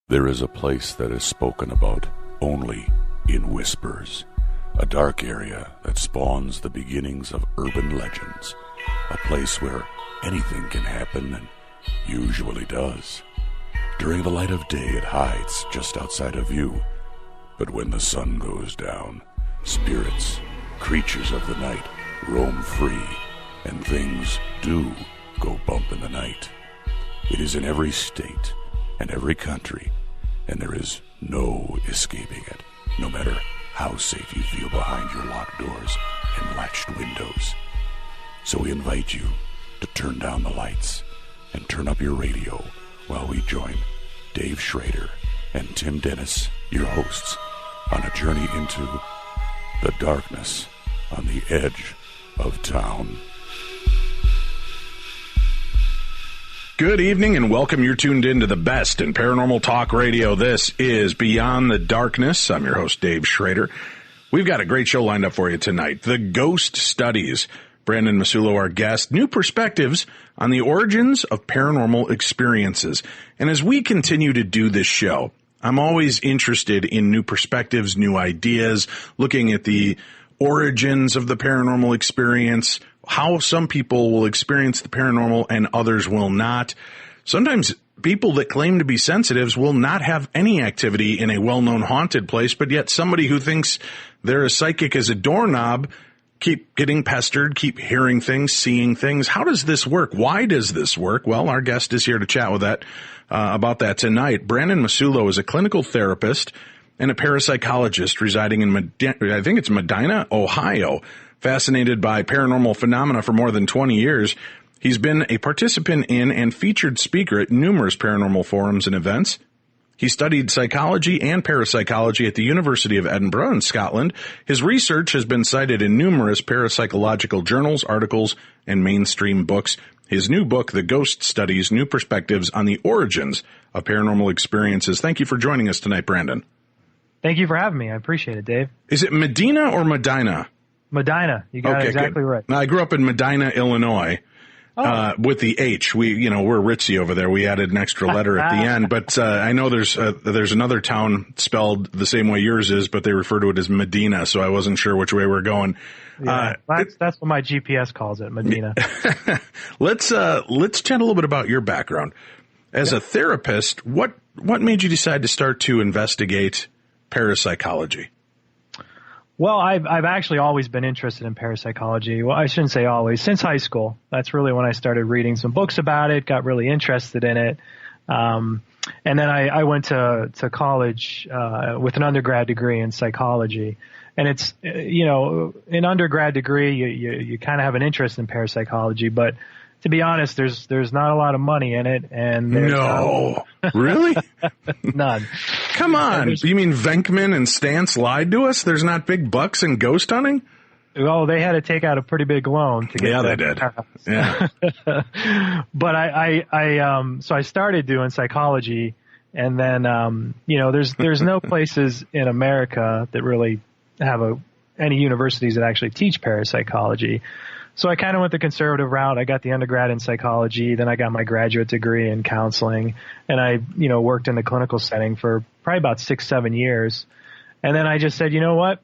There is a place that is spoken about only in whispers, a dark area that spawns the beginnings of urban legends, a place where anything can happen and usually does. During the light of day, it hides just outside of view, but when the sun goes down, spirits, creatures of the night, roam free, and things do go bump in the night. It is in every state and every country, and there is no escaping it, no matter how safe you feel behind your locked doors and latched windows. So we invite you to turn down the lights and turn up your radio while we join Dave Schrader and Tim Dennis, your hosts, on a journey into the darkness on the edge of town. Good evening and welcome. You're tuned in to the best in paranormal talk radio. This is Beyond the Darkness. I'm your host, Dave Schrader. We've got a great show lined up for you tonight. The Ghost Studies. Brandon Massullo, our guest. New perspectives on the origins of paranormal experiences. And as we continue to do this show, I'm always interested in new perspectives, new ideas, looking at the origins of the paranormal experience, how some people will experience the paranormal and others will not. Sometimes people that claim to be sensitives will not have any activity in a well-known haunted place, but yet somebody who thinks they're as psychic as a doorknob keep getting pestered, keep hearing things, seeing things. How does this work? Why does this work? Well, our guest is here to chat with that about that tonight. Brandon Massullo is a clinical therapist and a parapsychologist residing in Medina, Ohio. Fascinated by paranormal phenomena for more than 20 years, he's been a participant in and featured speaker at numerous paranormal forums and events. He studied psychology and parapsychology at the University of Edinburgh in Scotland. His research has been cited in numerous parapsychological journals, articles, and mainstream books. His new book, The Ghost Studies, New Perspectives on the Origins of Paranormal Experiences. Thank you for joining us tonight, Brandon. Thank you for having me. I appreciate it, Dave. Is it Medina or Medina? Medina. You got it exactly right. Now, I grew up in Medina, Illinois. With the H, we're ritzy over there. We added an extra letter at the end, but I know there's another town spelled the same way yours is, but they refer to it as Medina, so I wasn't sure which way we're going. Yeah, that's what my GPS calls it, Medina. Let's chat a little bit about your background as a therapist. What made you decide to start to investigate parapsychology? Well, I've actually always been interested in parapsychology. Well, I shouldn't say always. Since high school, that's really when I started reading some books about it, got really interested in it. And then I went to college with an undergrad degree in psychology. And it's, an undergrad degree, you kind of have an interest in parapsychology, but to be honest, there's not a lot of money in it, and really? None. Come on, you mean Venkman and Stantz lied to us? There's not big bucks in ghost hunting? Well, they had to take out a pretty big loan to get. Yeah, they did. Yeah. But so I started doing psychology, and then there's no places in America that really have any universities that actually teach parapsychology. So I kind of went the conservative route. I got the undergrad in psychology, then I got my graduate degree in counseling, and I, worked in the clinical setting for probably about 6-7 years. And then I just said, you know what?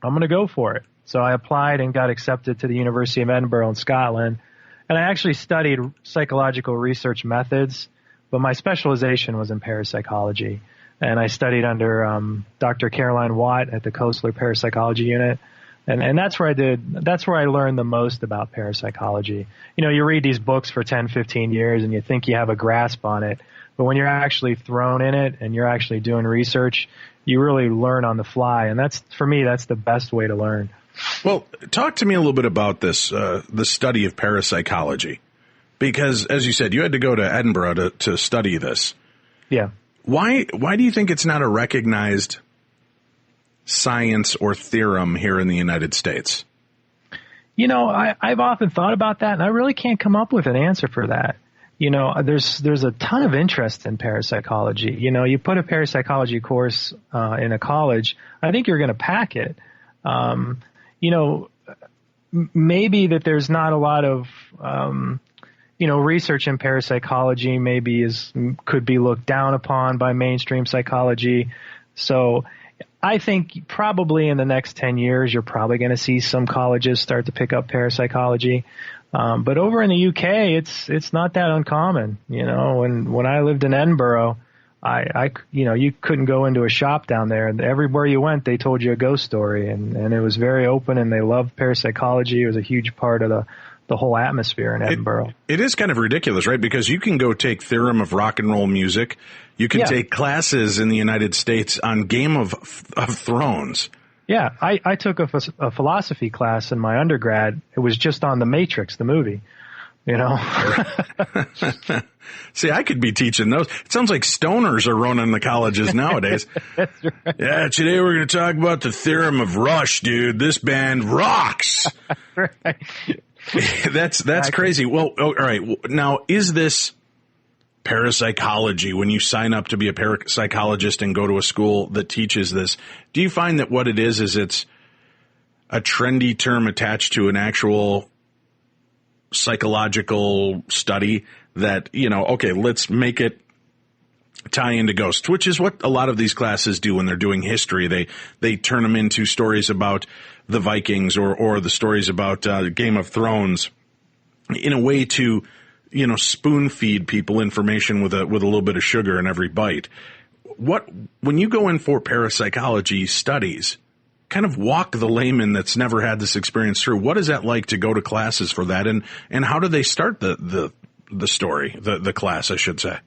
I'm going to go for it. So I applied and got accepted to the University of Edinburgh in Scotland. And I actually studied psychological research methods, but my specialization was in parapsychology. And I studied under Dr. Caroline Watt at the Koestler Parapsychology Unit. And that's where I learned the most about parapsychology. You read these books for 10, 15 years and you think you have a grasp on it. But when you're actually thrown in it and you're actually doing research, you really learn on the fly. And for me, that's the best way to learn. Well, talk to me a little bit about this, the study of parapsychology. Because, as you said, you had to go to Edinburgh to study this. Yeah. Why do you think it's not a recognized science or theorem here in the United States? I've often thought about that, and I really can't come up with an answer for that. There's a ton of interest in parapsychology. You put a parapsychology course in a college, I think you're going to pack it. Maybe that there's not a lot of research in parapsychology maybe could be looked down upon by mainstream psychology. So I think probably in the next 10 years, you're probably going to see some colleges start to pick up parapsychology. But over in the UK, it's not that uncommon. When I lived in Edinburgh, you couldn't go into a shop down there, and everywhere you went, they told you a ghost story, and it was very open, and they loved parapsychology. It was a huge part of the whole atmosphere in Edinburgh. It is kind of ridiculous, right? Because you can go take Theorem of Rock and Roll Music. You can take classes in the United States on Game of Thrones. Yeah, I took a philosophy class in my undergrad. It was just on The Matrix, the movie. See, I could be teaching those. It sounds like stoners are running the colleges nowadays. That's right. Yeah, today we're going to talk about the Theorem of Rush, dude. This band rocks. Right. That's crazy. Well, all right. Now, is this parapsychology, when you sign up to be a parapsychologist and go to a school that teaches this, do you find that what it is it's a trendy term attached to an actual psychological study that, okay, let's make it tie into ghosts, which is what a lot of these classes do when they're doing history. They turn them into stories about the Vikings or the stories about Game of Thrones in a way to, spoon feed people information with a little bit of sugar in every bite. When you go in for parapsychology studies, kind of walk the layman that's never had this experience through. What is that like to go to classes for that? And how do they start the story, the class, I should say?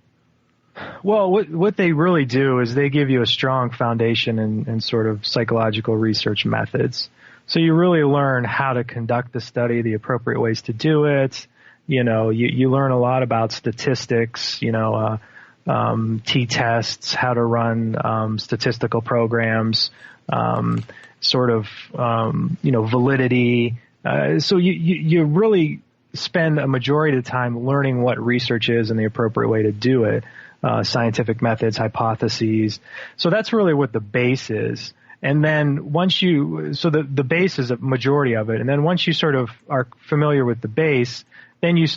Well, what they really do is they give you a strong foundation in sort of psychological research methods. So you really learn how to conduct the study, the appropriate ways to do it. You learn a lot about statistics, t-tests, how to run statistical programs, validity. So you really spend a majority of the time learning what research is and the appropriate way to do it, scientific methods, hypotheses. So that's really what the base is. And then the base is a majority of it. And then once you sort of are familiar with the base, then you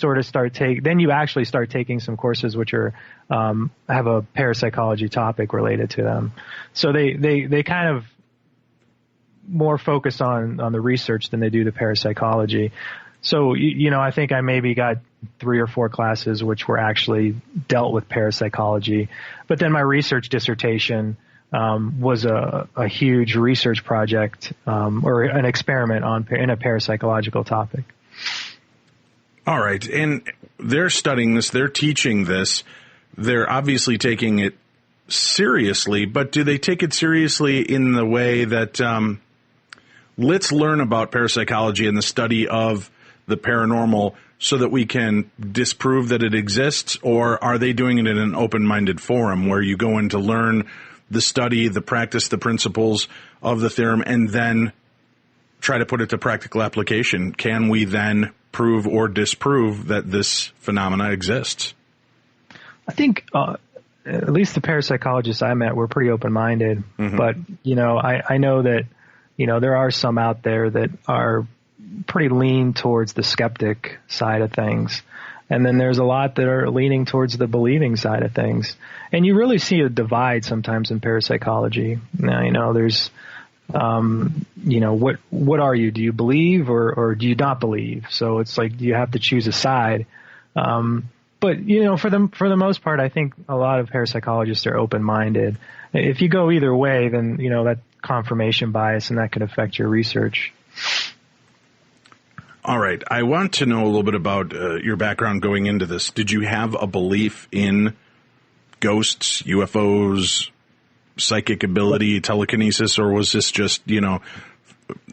actually start taking some courses which are, have a parapsychology topic related to them. So they kind of more focus on the research than they do the parapsychology. So, I think I maybe got 3 or 4 classes which were actually dealt with parapsychology. But then my research dissertation was a huge research project or an experiment in a parapsychological topic. All right. And they're studying this. They're teaching this. They're obviously taking it seriously. But do they take it seriously in the way that let's learn about parapsychology and the study of the paranormal so that we can disprove that it exists? Or are they doing it in an open-minded forum where you go in to learn the study, the practice, the principles of the theorem, and then try to put it to practical application? Can we then prove or disprove that this phenomena exists? I think at least the parapsychologists I met were pretty open-minded. Mm-hmm. But, I know that, there are some out there that are pretty lean towards the skeptic side of things. And then there's a lot that are leaning towards the believing side of things. And you really see a divide sometimes in parapsychology. Now, there's, what are you? Do you believe or do you not believe? So it's like you have to choose a side. But, for the most part, I think a lot of parapsychologists are open-minded. If you go either way, then, that confirmation bias and that could affect your research. All right. I want to know a little bit about your background going into this. Did you have a belief in ghosts, UFOs, psychic ability, telekinesis, or was this just,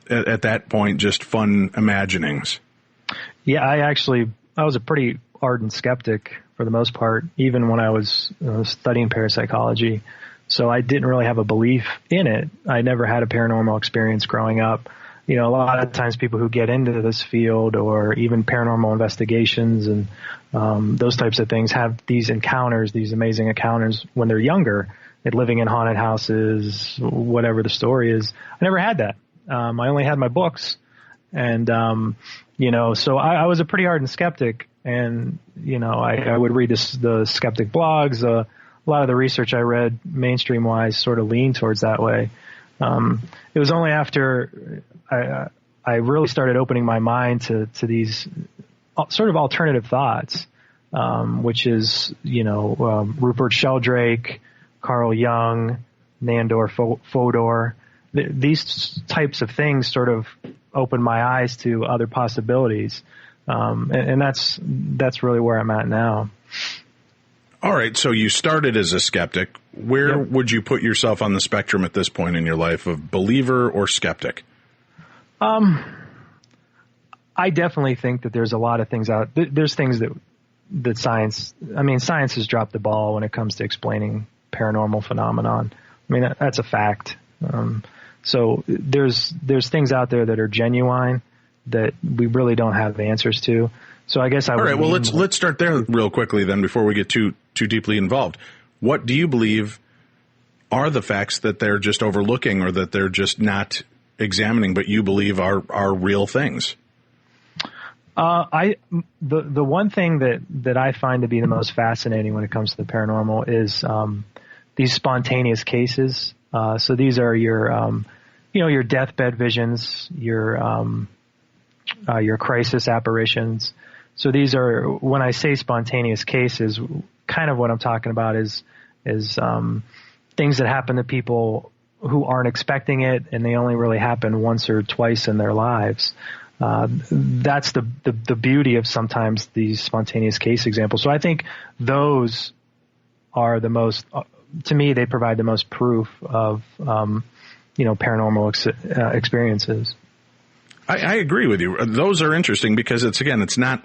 at that point, just fun imaginings? Yeah, I was a pretty ardent skeptic for the most part, even when I was studying parapsychology. So I didn't really have a belief in it. I never had a paranormal experience growing up. A lot of times people who get into this field or even paranormal investigations and those types of things have these amazing encounters when they're younger, living in haunted houses, whatever the story is. I never had that. I only had my books. And, so I was a pretty ardent skeptic. and I would read the skeptic blogs. A lot of the research I read, mainstream wise, sort of leaned towards that way. It was only after I really started opening my mind to these sort of alternative thoughts, which is Rupert Sheldrake, Carl Jung, Nandor Fodor. These types of things sort of opened my eyes to other possibilities, and that's really where I'm at now. All right, so you started as a skeptic. Where would you put yourself on the spectrum at this point in your life, of believer or skeptic? I definitely think that there's a lot of things out. There's things that science has dropped the ball when it comes to explaining paranormal phenomenon. I mean, that's a fact. So there's things out there that are genuine that we really don't have answers to. So I guess I would. All right. Well, let's start there real quickly then, before we get too deeply involved. What do you believe are the facts that they're just overlooking, or that they're just not examining, but you believe are real things? The one thing that I find to be the most fascinating when it comes to the paranormal is these spontaneous cases. So these are your deathbed visions, your crisis apparitions. So these are, when I say spontaneous cases, kind of what I'm talking about is things that happen to people who aren't expecting it, and they only really happen once or twice in their lives. That's the beauty of sometimes these spontaneous case examples. So I think those are the most, to me, they provide the most proof of, paranormal experiences. I agree with you. Those are interesting because it's not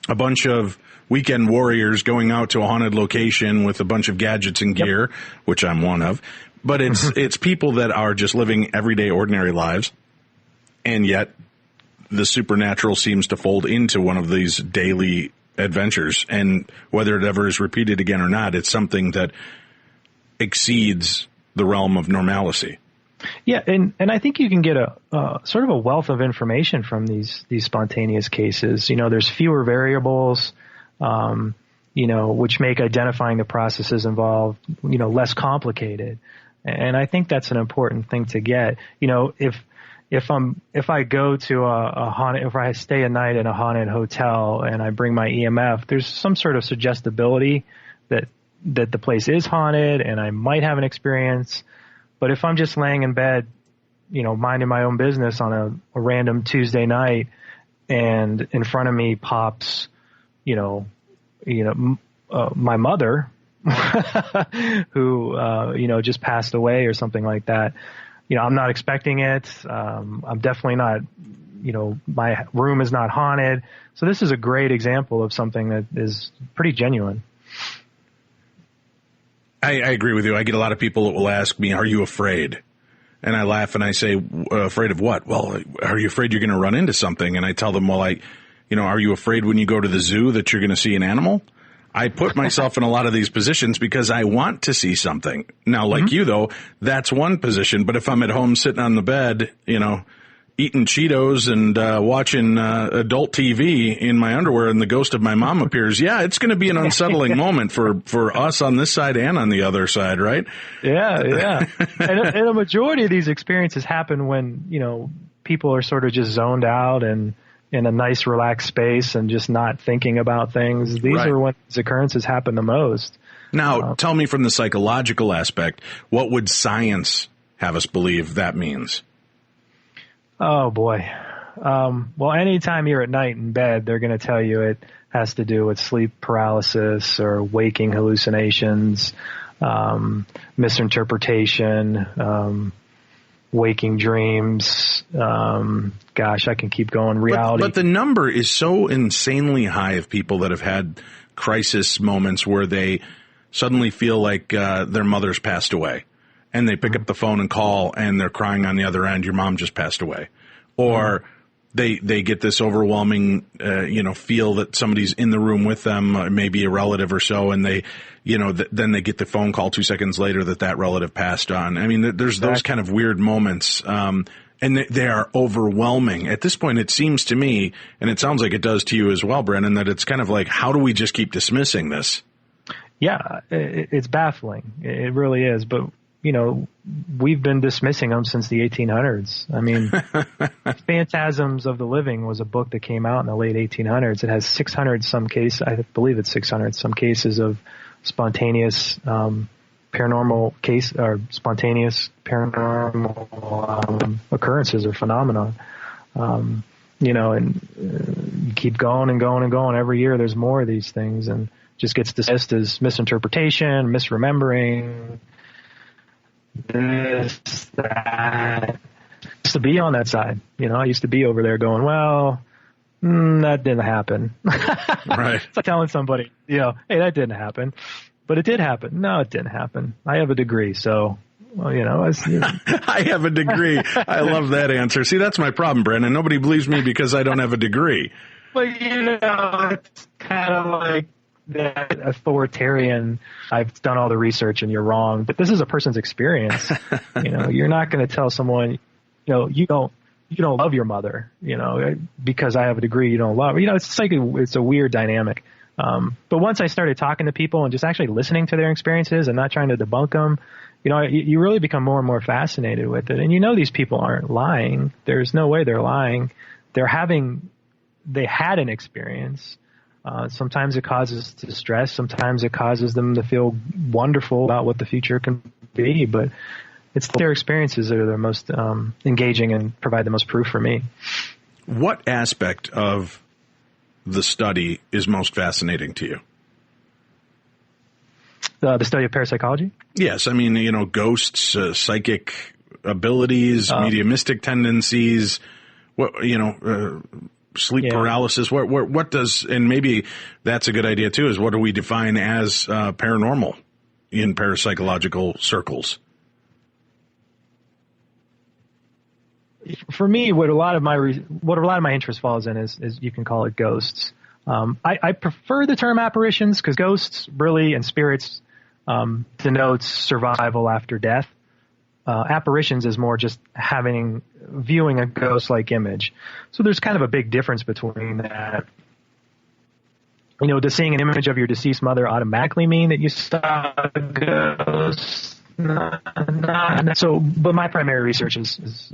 a bunch of weekend warriors going out to a haunted location with a bunch of gadgets and gear, which I'm one of, but it's people that are just living everyday, ordinary lives, and yet the supernatural seems to fold into one of these daily adventures. And whether it ever is repeated again or not, it's something that exceeds the realm of normalcy. Yeah, and I think you can get a sort of a wealth of information from these spontaneous cases. There's fewer variables, which make identifying the processes involved, less complicated. And I think that's an important thing to get. If I go to a haunted, if I stay a night in a haunted hotel and I bring my EMF, there's some sort of suggestibility that the place is haunted and I might have an experience. But if I'm just laying in bed, minding my own business on a random Tuesday night, and in front of me pops, my mother, who, just passed away or something like that, I'm not expecting it. I'm definitely not, my room is not haunted. So this is a great example of something that is pretty genuine. I agree with you. I get a lot of people that will ask me, "Are you afraid?" And I laugh and I say, "Afraid of what?" "Well, are you afraid you're going to run into something?" And I tell them, "Well, are you afraid when you go to the zoo that you're going to see an animal?" I put myself in a lot of these positions because I want to see something. Now, like you though, that's one position. But if I'm at home sitting on the bed, eating Cheetos and watching adult TV in my underwear, and the ghost of my mom appears, it's going to be an unsettling moment for us on this side and on the other side, right? Yeah. And a majority of these experiences happen when, people are sort of just zoned out and in a nice, relaxed space and just not thinking about things. These are when these occurrences happen the most. Now, tell me from the psychological aspect, what would science have us believe that means? Oh, boy. Well, anytime you're at night in bed, they're going to tell you it has to do with sleep paralysis or waking hallucinations, misinterpretation, waking dreams. Gosh, I can keep going. Reality. But the number is so insanely high of people that have had crisis moments where they suddenly feel like their mother's passed away. And they pick up the phone and call, and they're crying on the other end, "Your mom just passed away." Or they get this overwhelming, feel that somebody's in the room with them, maybe a relative or so, and they, then they get the phone call 2 seconds later that relative passed on. I mean, there's those kind of weird moments. And they are overwhelming. At this point, it seems to me, and it sounds like it does to you as well, Brandon, that it's kind of like, how do we just keep dismissing this? Yeah, it's baffling. It really is. But, we've been dismissing them since the 1800s. I mean, Phantasms of the Living was a book that came out in the late 1800s. It has 600 some cases, I believe it's 600 some cases of spontaneous paranormal case or spontaneous paranormal occurrences or phenomenon. And you keep going and going and going. Every year there's more of these things, and just gets dismissed as misinterpretation, misremembering, this, that. I used to be on that side. I used to be over there going, well, that didn't happen. Right. It's like telling somebody, hey, that didn't happen. But it did happen. No, it didn't happen. I have a degree, so, I have a degree. I love that answer. See, that's my problem, Brandon. Nobody believes me because I don't have a degree. But, it's kind of like that authoritarian, I've done all the research and you're wrong. But this is a person's experience. You're not going to tell someone, you don't love your mother, because I have a degree, you don't love her. It's a weird dynamic. But once I started talking to people and just actually listening to their experiences and not trying to debunk them, you really become more and more fascinated with it. And these people aren't lying. There's no way they're lying. They had an experience. Sometimes it causes distress. Sometimes it causes them to feel wonderful about what the future can be. But it's their experiences that are the most engaging and provide the most proof for me. What aspect of the study is most fascinating to you? The study of parapsychology? Yes. I mean, ghosts, psychic abilities, mediumistic tendencies, sleep paralysis. What does, and maybe that's a good idea too, is what do we define as paranormal in parapsychological circles? For me, what a lot of my interest falls in is you can call it ghosts. I prefer the term apparitions because ghosts really and spirits denotes survival after death. Apparitions is more just viewing a ghost-like image. So there's kind of a big difference between that. Does seeing an image of your deceased mother automatically mean that you saw a ghost? So, but my primary research is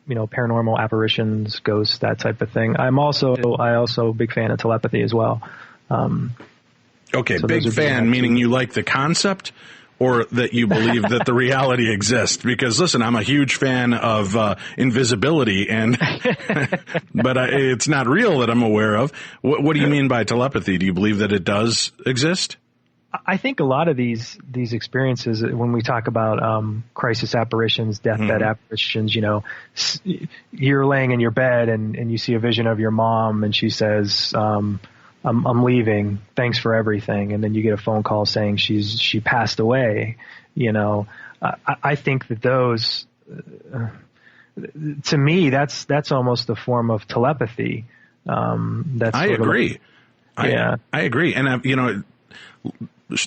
paranormal apparitions, ghosts, that type of thing. I also a big fan of telepathy as well. Okay, so big fan, meaning you like the concept or that you believe that the reality exists? Because listen, I'm a huge fan of invisibility, but it's not real that I'm aware of. What do you mean by telepathy? Do you believe that it does exist? I think a lot of these experiences, when we talk about crisis apparitions, deathbed apparitions, you're laying in your bed and you see a vision of your mom and she says, I'm leaving. Thanks for everything. And then you get a phone call saying she passed away. I think that those, to me, that's almost a form of telepathy. I agree. I agree. And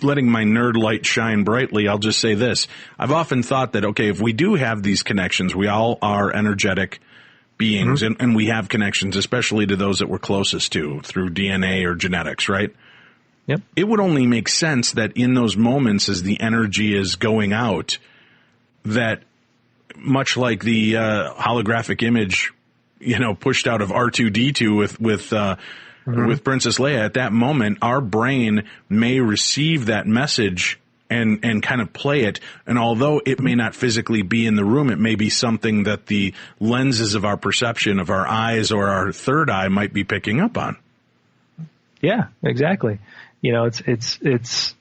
letting my nerd light shine brightly, I'll just say this. I've often thought that, okay, if we do have these connections, we all are energetic beings, and we have connections, especially to those that we're closest to through DNA or genetics, right? Yep. It would only make sense that in those moments as the energy is going out, that much like the holographic image, pushed out of R2-D2 with Princess Leia, at that moment, our brain may receive that message and kind of play it. And although it may not physically be in the room, it may be something that the lenses of our perception of our eyes or our third eye might be picking up on. Yeah, exactly. It's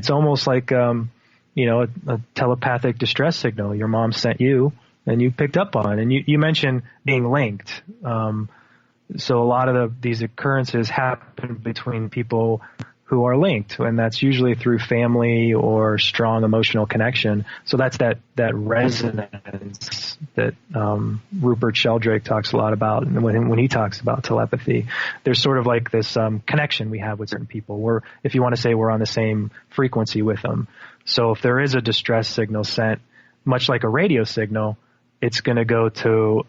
almost like, a telepathic distress signal your mom sent you and you picked up on. And you mentioned being linked. So a lot of these occurrences happen between people who are linked, and that's usually through family or strong emotional connection. So that's that resonance that Rupert Sheldrake talks a lot about when he talks about telepathy. There's sort of like this connection we have with certain people. If you want to say we're on the same frequency with them. So if there is a distress signal sent, much like a radio signal, it's going to go to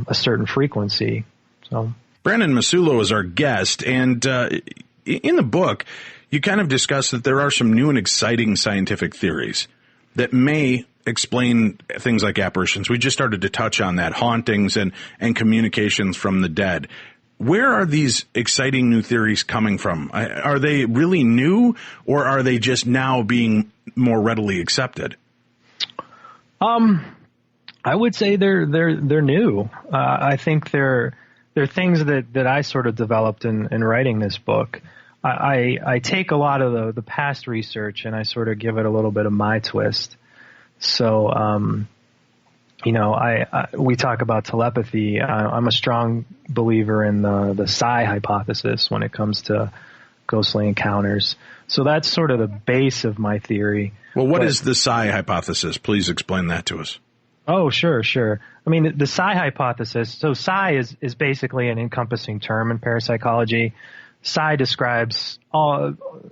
a certain frequency. So Brandon Massullo is our guest, and in the book, you kind of discuss that there are some new and exciting scientific theories that may explain things like apparitions. We just started to touch on that, hauntings and communications from the dead. Where are these exciting new theories coming from? Are they really new, or are they just now being more readily accepted? I would say they're new. I think they're things that I sort of developed in writing this book. I take a lot of the past research and I sort of give it a little bit of my twist. So, we talk about telepathy. I'm a strong believer in the psi hypothesis when it comes to ghostly encounters. So that's sort of the base of my theory. Well, what is the psi hypothesis? Please explain that to us. Oh, sure. I mean, the psi hypothesis, so psi is basically an encompassing term in parapsychology. Psi describes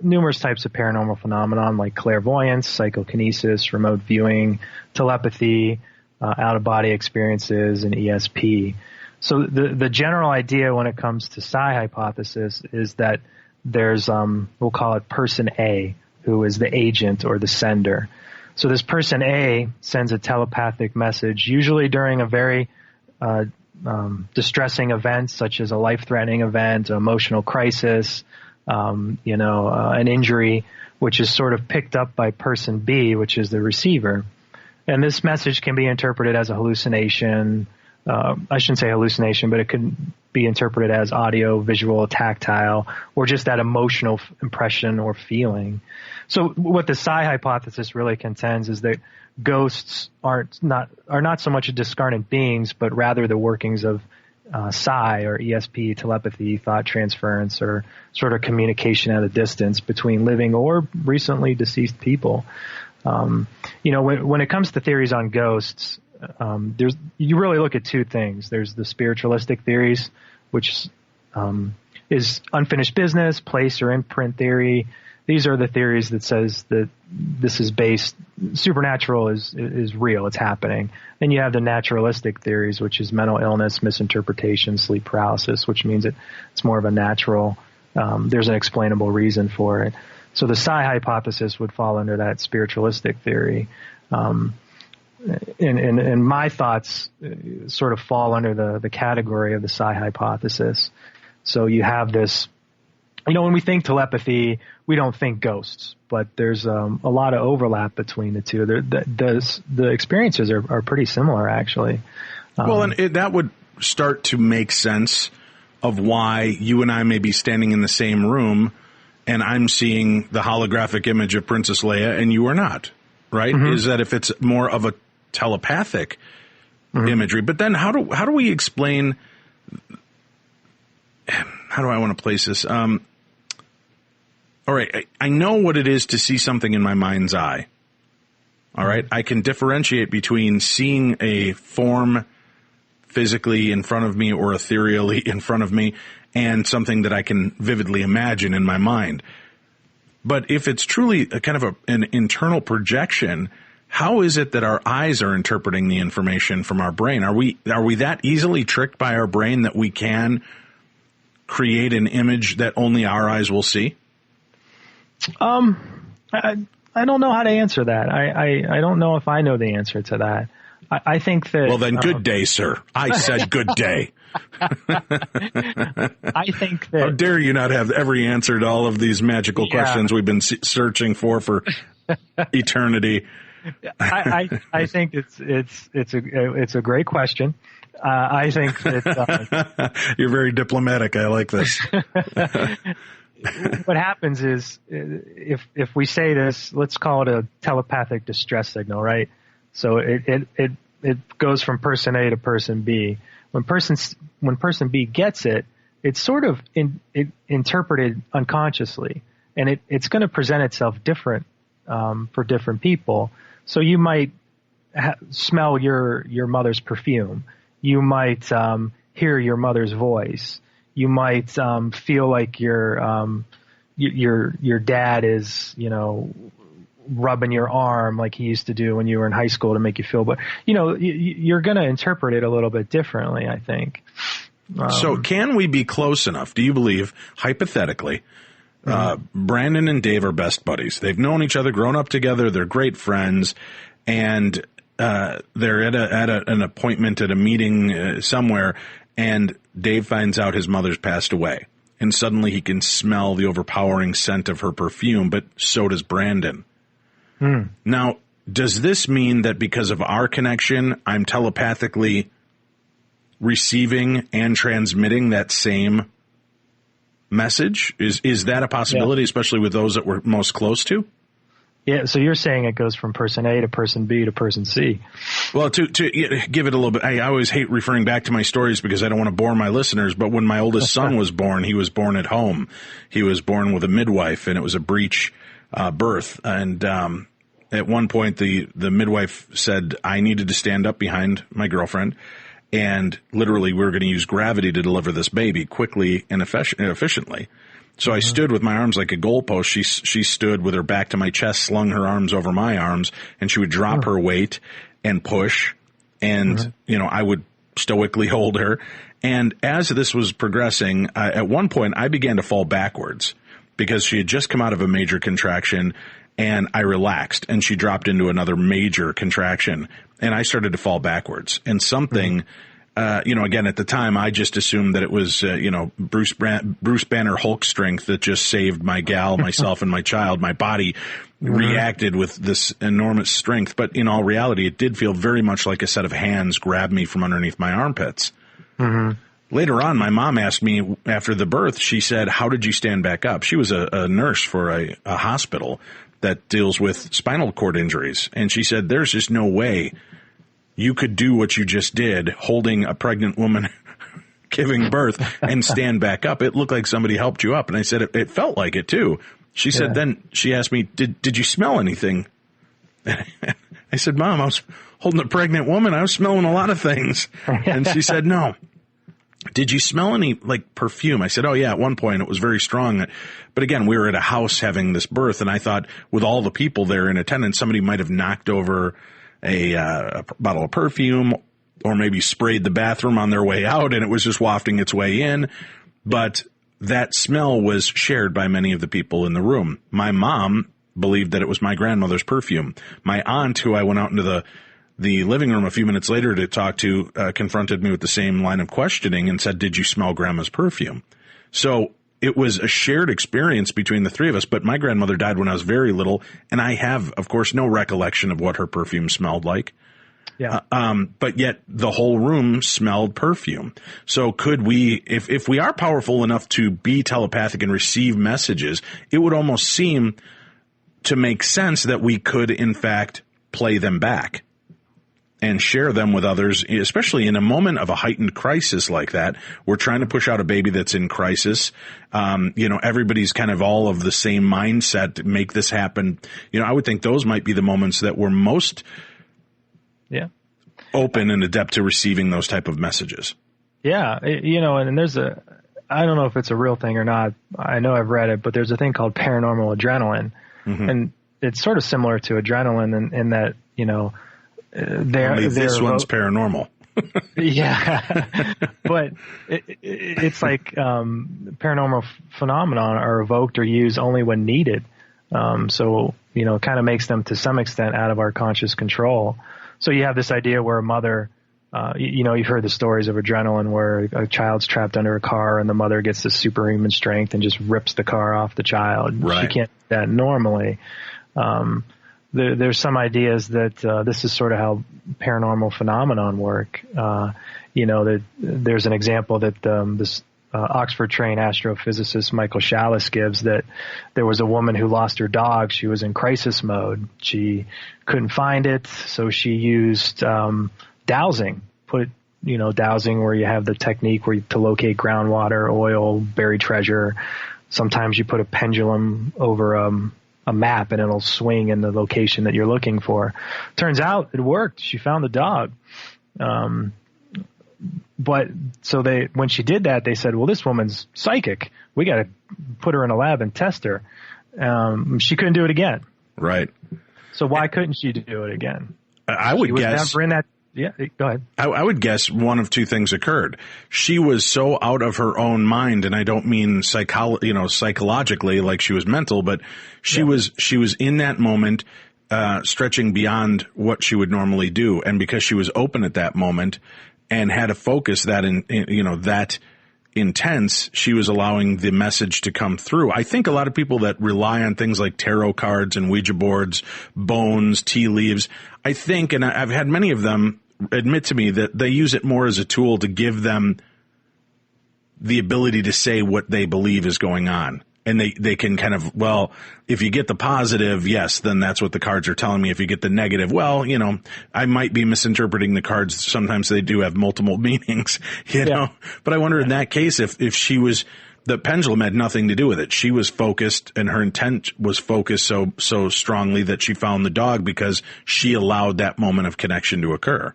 numerous types of paranormal phenomenon like clairvoyance, psychokinesis, remote viewing, telepathy, out-of-body experiences, and ESP. So the general idea when it comes to psi hypothesis is that there's, we'll call it person A, who is the agent or the sender. So this person A sends a telepathic message, usually during a very distressing event, such as a life-threatening event, an emotional crisis, an injury, which is sort of picked up by person B, which is the receiver. And this message can be interpreted as a hallucination. I shouldn't say hallucination, but it could be interpreted as audio, visual, tactile, or just that emotional impression or feeling. So what the psi hypothesis really contends is that ghosts are not so much discarnate beings, but rather the workings of psi or ESP, telepathy, thought transference, or sort of communication at a distance between living or recently deceased people. When it comes to theories on ghosts, you really look at two things. There's the spiritualistic theories, which is unfinished business, place or imprint theory. These are the theories that says that this is based, supernatural is real, it's happening. Then you have the naturalistic theories, which is mental illness, misinterpretation, sleep paralysis, which means it's more of a natural, there's an explainable reason for it. So the psi hypothesis would fall under that spiritualistic theory. And my thoughts sort of fall under the category of the psi hypothesis. So you have this, when we think telepathy, we don't think ghosts, but there's a lot of overlap between the two. The experiences are pretty similar, actually. And that would start to make sense of why you and I may be standing in the same room and I'm seeing the holographic image of Princess Leia and you are not, right? Mm-hmm. Is that if it's more of a telepathic imagery. But then how do we explain, how do I want to place this? All right, I know what it is to see something in my mind's eye. All right, I can differentiate between seeing a form physically in front of me or ethereally in front of me and something that I can vividly imagine in my mind. But if it's truly a kind of an internal projection, how is it that our eyes are interpreting the information from our brain? Are we that easily tricked by our brain that we can create an image that only our eyes will see? I don't know how to answer that. I don't know if I know the answer to that. I think that. Well, then, good day, sir. I said good day. I think that. How dare you not have every answer to all of these magical questions we've been searching for eternity. I think it's a great question. I think that you're very diplomatic. I like this. What happens is if we say this, let's call it a telepathic distress signal, right? So it goes from person A to person B. When person B gets it, it's sort of interpreted unconsciously, and it's going to present itself different for different people. So you might smell your mother's perfume. You might hear your mother's voice. You might feel like your dad is, rubbing your arm like he used to do when you were in high school to make you feel better. You're going to interpret it a little bit differently, I think. So can we be close enough? Do you believe, hypothetically, Brandon and Dave are best buddies? They've known each other, grown up together. They're great friends, and they're at an appointment at a meeting somewhere, and Dave finds out his mother's passed away, and suddenly he can smell the overpowering scent of her perfume, but so does Brandon. Now, does this mean that because of our connection, I'm telepathically receiving and transmitting that same message? Is that a possibility, especially with those that we're most close to? Yeah, so you're saying it goes from person A to person B to person C. Well, to give it a little bit, I always hate referring back to my stories because I don't want to bore my listeners, but when my oldest son was born, he was born at home. He was born with a midwife, and it was a breech birth. And at one point, the midwife said I needed to stand up behind my girlfriend, and literally we were going to use gravity to deliver this baby quickly and efficiently. So I stood with my arms like a goalpost. She stood with her back to my chest, slung her arms over my arms, and she would drop her weight and push. And, I would stoically hold her. And as this was progressing, at one point I began to fall backwards because she had just come out of a major contraction, and I relaxed, and she dropped into another major contraction, and I started to fall backwards. And something... again, at the time, I just assumed that it was, Bruce Banner Hulk strength that just saved my gal, myself, and my child. My body reacted with this enormous strength. But in all reality, it did feel very much like a set of hands grabbed me from underneath my armpits. Later on, my mom asked me after the birth, she said, how did you stand back up? She was a nurse for a hospital that deals with spinal cord injuries. And she said, there's just no way you could do what you just did, holding a pregnant woman giving birth, and stand back up. It looked like somebody helped you up. And I said, it felt like it too. She said, then she asked me, did you smell anything? I said, Mom, I was holding a pregnant woman. I was smelling a lot of things. And she said, no. Did you smell any like perfume? I said, oh yeah, at one point it was very strong. But again, we were at a house having this birth, and I thought with all the people there in attendance, somebody might have knocked over a bottle of perfume, or maybe sprayed the bathroom on their way out, and it was just wafting its way in. But that smell was shared by many of the people in the room. My mom believed that it was my grandmother's perfume. My aunt, who I went out into the living room a few minutes later to talk to, confronted me with the same line of questioning and said, did you smell grandma's perfume? So it was a shared experience between the three of us, but my grandmother died when I was very little, and I have, of course, no recollection of what her perfume smelled like. Yeah. But yet the whole room smelled perfume. So could we, if we are powerful enough to be telepathic and receive messages, it would almost seem to make sense that we could, in fact, play them back and share them with others, especially in a moment of a heightened crisis like that. We're trying to push out a baby that's in crisis. Everybody's kind of all of the same mindset to make this happen. I would think those might be the moments that we're most open and adept to receiving those type of messages. Yeah. And there's I don't know if it's a real thing or not. I know I've read it, but there's a thing called paranormal adrenaline. And it's sort of similar to adrenaline in that, this one's paranormal. Yeah, but it's like paranormal phenomena are evoked or used only when needed. So it kind of makes them to some extent out of our conscious control. So you have this idea where a mother, you've heard the stories of adrenaline where a child's trapped under a car and the mother gets this superhuman strength and just rips the car off the child. Right. She can't do that normally. There's some ideas that this is sort of how paranormal phenomenon work. That there's an example that this Oxford-trained astrophysicist Michael Chalice gives, that there was a woman who lost her dog. She was in crisis mode. She couldn't find it, so she used dowsing. Dowsing, where you have the technique to locate groundwater, oil, buried treasure. Sometimes you put a pendulum over a map and it'll swing in the location that you're looking for. Turns out it worked. She found the dog. But so when she did that, they said, well, this woman's psychic. We got to put her in a lab and test her. She couldn't do it again. Right. So why couldn't she do it again? I would guess. Never in that. Yeah, go ahead. I would guess one of two things occurred. She was so out of her own mind, and I don't mean psychologically, like she was mental, but she was in that moment, stretching beyond what she would normally do. And because she was open at that moment and had a focus that that intense, she was allowing the message to come through. I think a lot of people that rely on things like tarot cards and Ouija boards, bones, tea leaves, I think, and I've had many of them admit to me that they use it more as a tool to give them the ability to say what they believe is going on. And they can kind of, well, if you get the positive, yes, then that's what the cards are telling me. If you get the negative, well, I might be misinterpreting the cards. Sometimes they do have multiple meanings, know. But I wonder in that case, if she was, the pendulum had nothing to do with it. She was focused, and her intent was focused so strongly that she found the dog because she allowed that moment of connection to occur.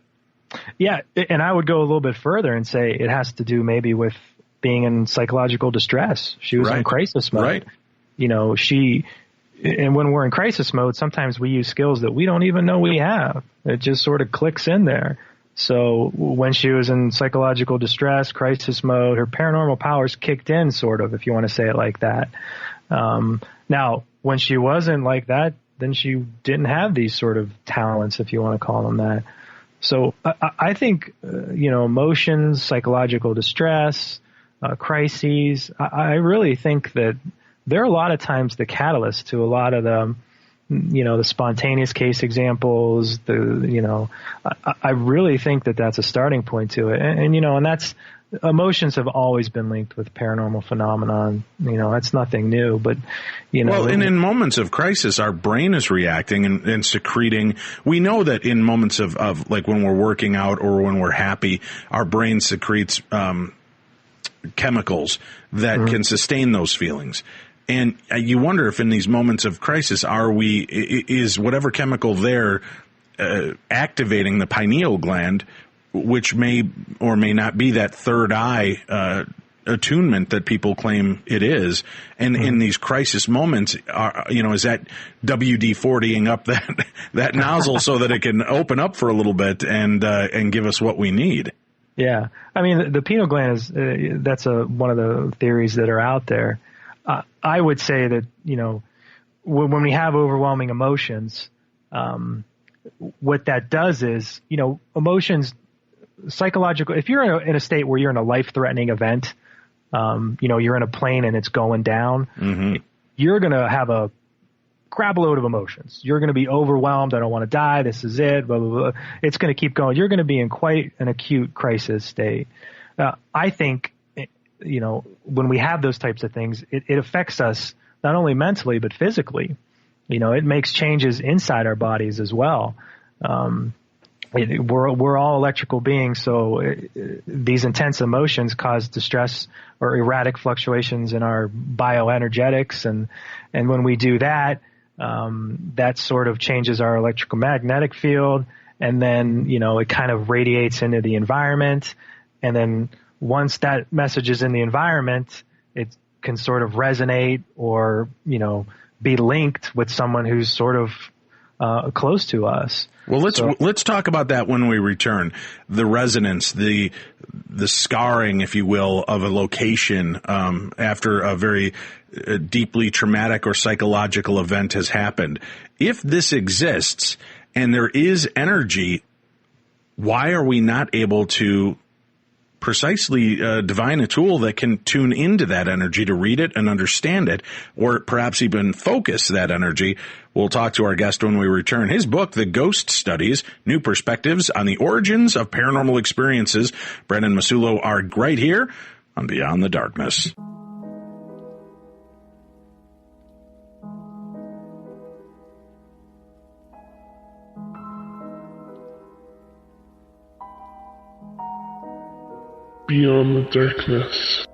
Yeah, and I would go a little bit further and say it has to do maybe with being in psychological distress. She was in crisis mode. Right. And when we're in crisis mode, sometimes we use skills that we don't even know we have. It just sort of clicks in there. So when she was in psychological distress, crisis mode, her paranormal powers kicked in, sort of, if you want to say it like that. Now, when she wasn't like that, then she didn't have these sort of talents, if you want to call them that. So I think, emotions, psychological distress, crises, I really think that there are a lot of times the catalyst to a lot of the spontaneous case examples, I really think that that's a starting point to it. And that's, emotions have always been linked with paranormal phenomenon. That's nothing new, but, Well, and in moments of crisis, our brain is reacting and secreting. We know that in moments of like when we're working out or when we're happy, our brain secretes, chemicals that can sustain those feelings. And you wonder if in these moments of crisis, is whatever chemical there activating the pineal gland, which may or may not be that third eye attunement that people claim it is. And in these crisis moments, is that WD-40ing up that nozzle so that it can open up for a little bit and give us what we need. Yeah. I mean, the pineal gland is, that's one of the theories that are out there. I would say that, when we have overwhelming emotions, what that does is, emotions, psychological, if you're in a state where you're in a life-threatening event, you're in a plane and it's going down, you're going to have a crap load of emotions. You're going to be overwhelmed. I don't want to die. This is it. Blah, blah, blah. It's going to keep going. You're going to be in quite an acute crisis state. I think, when we have those types of things, it affects us not only mentally, but physically. It makes changes inside our bodies as well. We're all electrical beings, so these intense emotions cause distress or erratic fluctuations in our bioenergetics, and when we do that, that sort of changes our electromagnetic field, and then it kind of radiates into the environment, and then once that message is in the environment, it can sort of resonate or be linked with someone who's sort of close to us. Well, let's talk about that when we return. The resonance, the scarring, if you will, of a location after a very deeply traumatic or psychological event has happened. If this exists and there is energy, why are we not able to precisely divine a tool that can tune into that energy to read it and understand it, or perhaps even focus that energy? We'll talk to our guest when we return. His book, The Ghost Studies, New Perspectives on the Origins of Paranormal Experiences. Brandon Massullo are right here on Beyond the Darkness. Beyond the Darkness.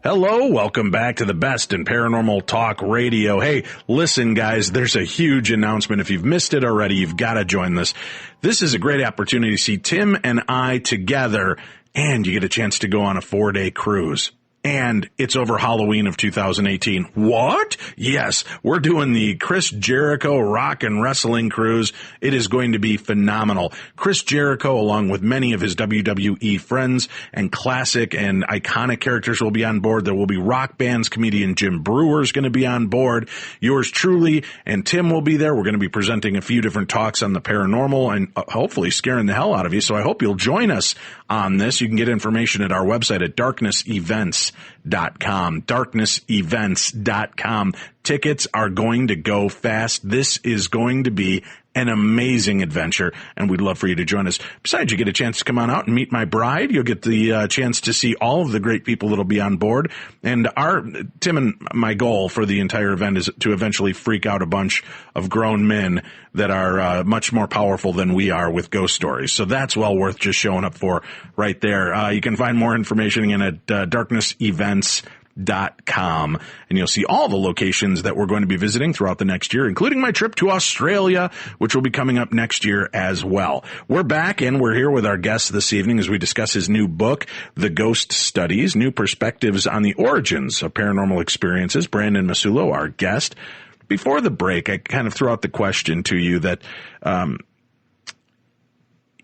Hello, welcome back to the best in paranormal talk radio. Hey, listen guys, there's a huge announcement. If you've missed it already, you've got to join this. This is a great opportunity to see Tim and I together and you get a chance to go on a 4-day cruise. And it's over Halloween of 2018. What? Yes, we're doing the Chris Jericho Rock and Wrestling Cruise. It is going to be phenomenal. Chris Jericho, along with many of his WWE friends and classic and iconic characters, will be on board. There will be rock bands. Comedian Jim Brewer is going to be on board. Yours truly and Tim will be there. We're going to be presenting a few different talks on the paranormal and hopefully scaring the hell out of you. So I hope you'll join us on this. You can get information at our website at darknessevents.com. Darknessevents.com. Tickets are going to go fast. This is going to be an amazing adventure, and we'd love for you to join us. Besides, you get a chance to come on out and meet my bride. You'll get the chance to see all of the great people that'll be on board. And Tim and my goal for the entire event is to eventually freak out a bunch of grown men that are much more powerful than we are with ghost stories. So that's well worth just showing up for right there. You can find more information again at darknessevents.com, and you'll see all the locations that we're going to be visiting throughout the next year, including my trip to Australia, which will be coming up next year as well. We're back, and we're here with our guest this evening as we discuss his new book, The Ghost Studies, New Perspectives on the Origins of Paranormal Experiences. Brandon Massullo, our guest. Before the break, I kind of threw out the question to you that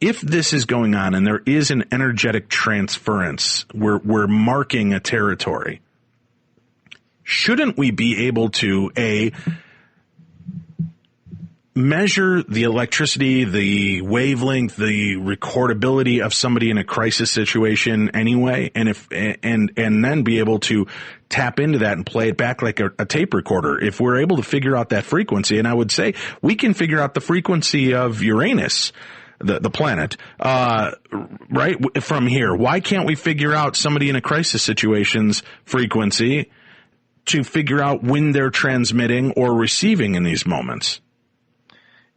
if this is going on and there is an energetic transference, we're marking a territory, shouldn't we be able to, measure the electricity, the wavelength, the recordability of somebody in a crisis situation anyway, and then be able to tap into that and play it back like a tape recorder? If we're able to figure out that frequency, and I would say we can figure out the frequency of Uranus, the planet, right from here. Why can't we figure out somebody in a crisis situation's frequency to figure out when they're transmitting or receiving in these moments?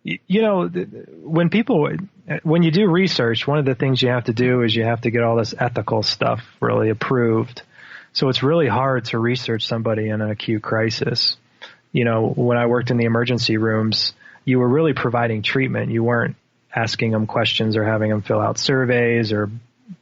You know, when you do research, one of the things you have to do is you have to get all this ethical stuff really approved. So it's really hard to research somebody in an acute crisis. You know, when I worked in the emergency rooms, you were really providing treatment. You weren't asking them questions or having them fill out surveys or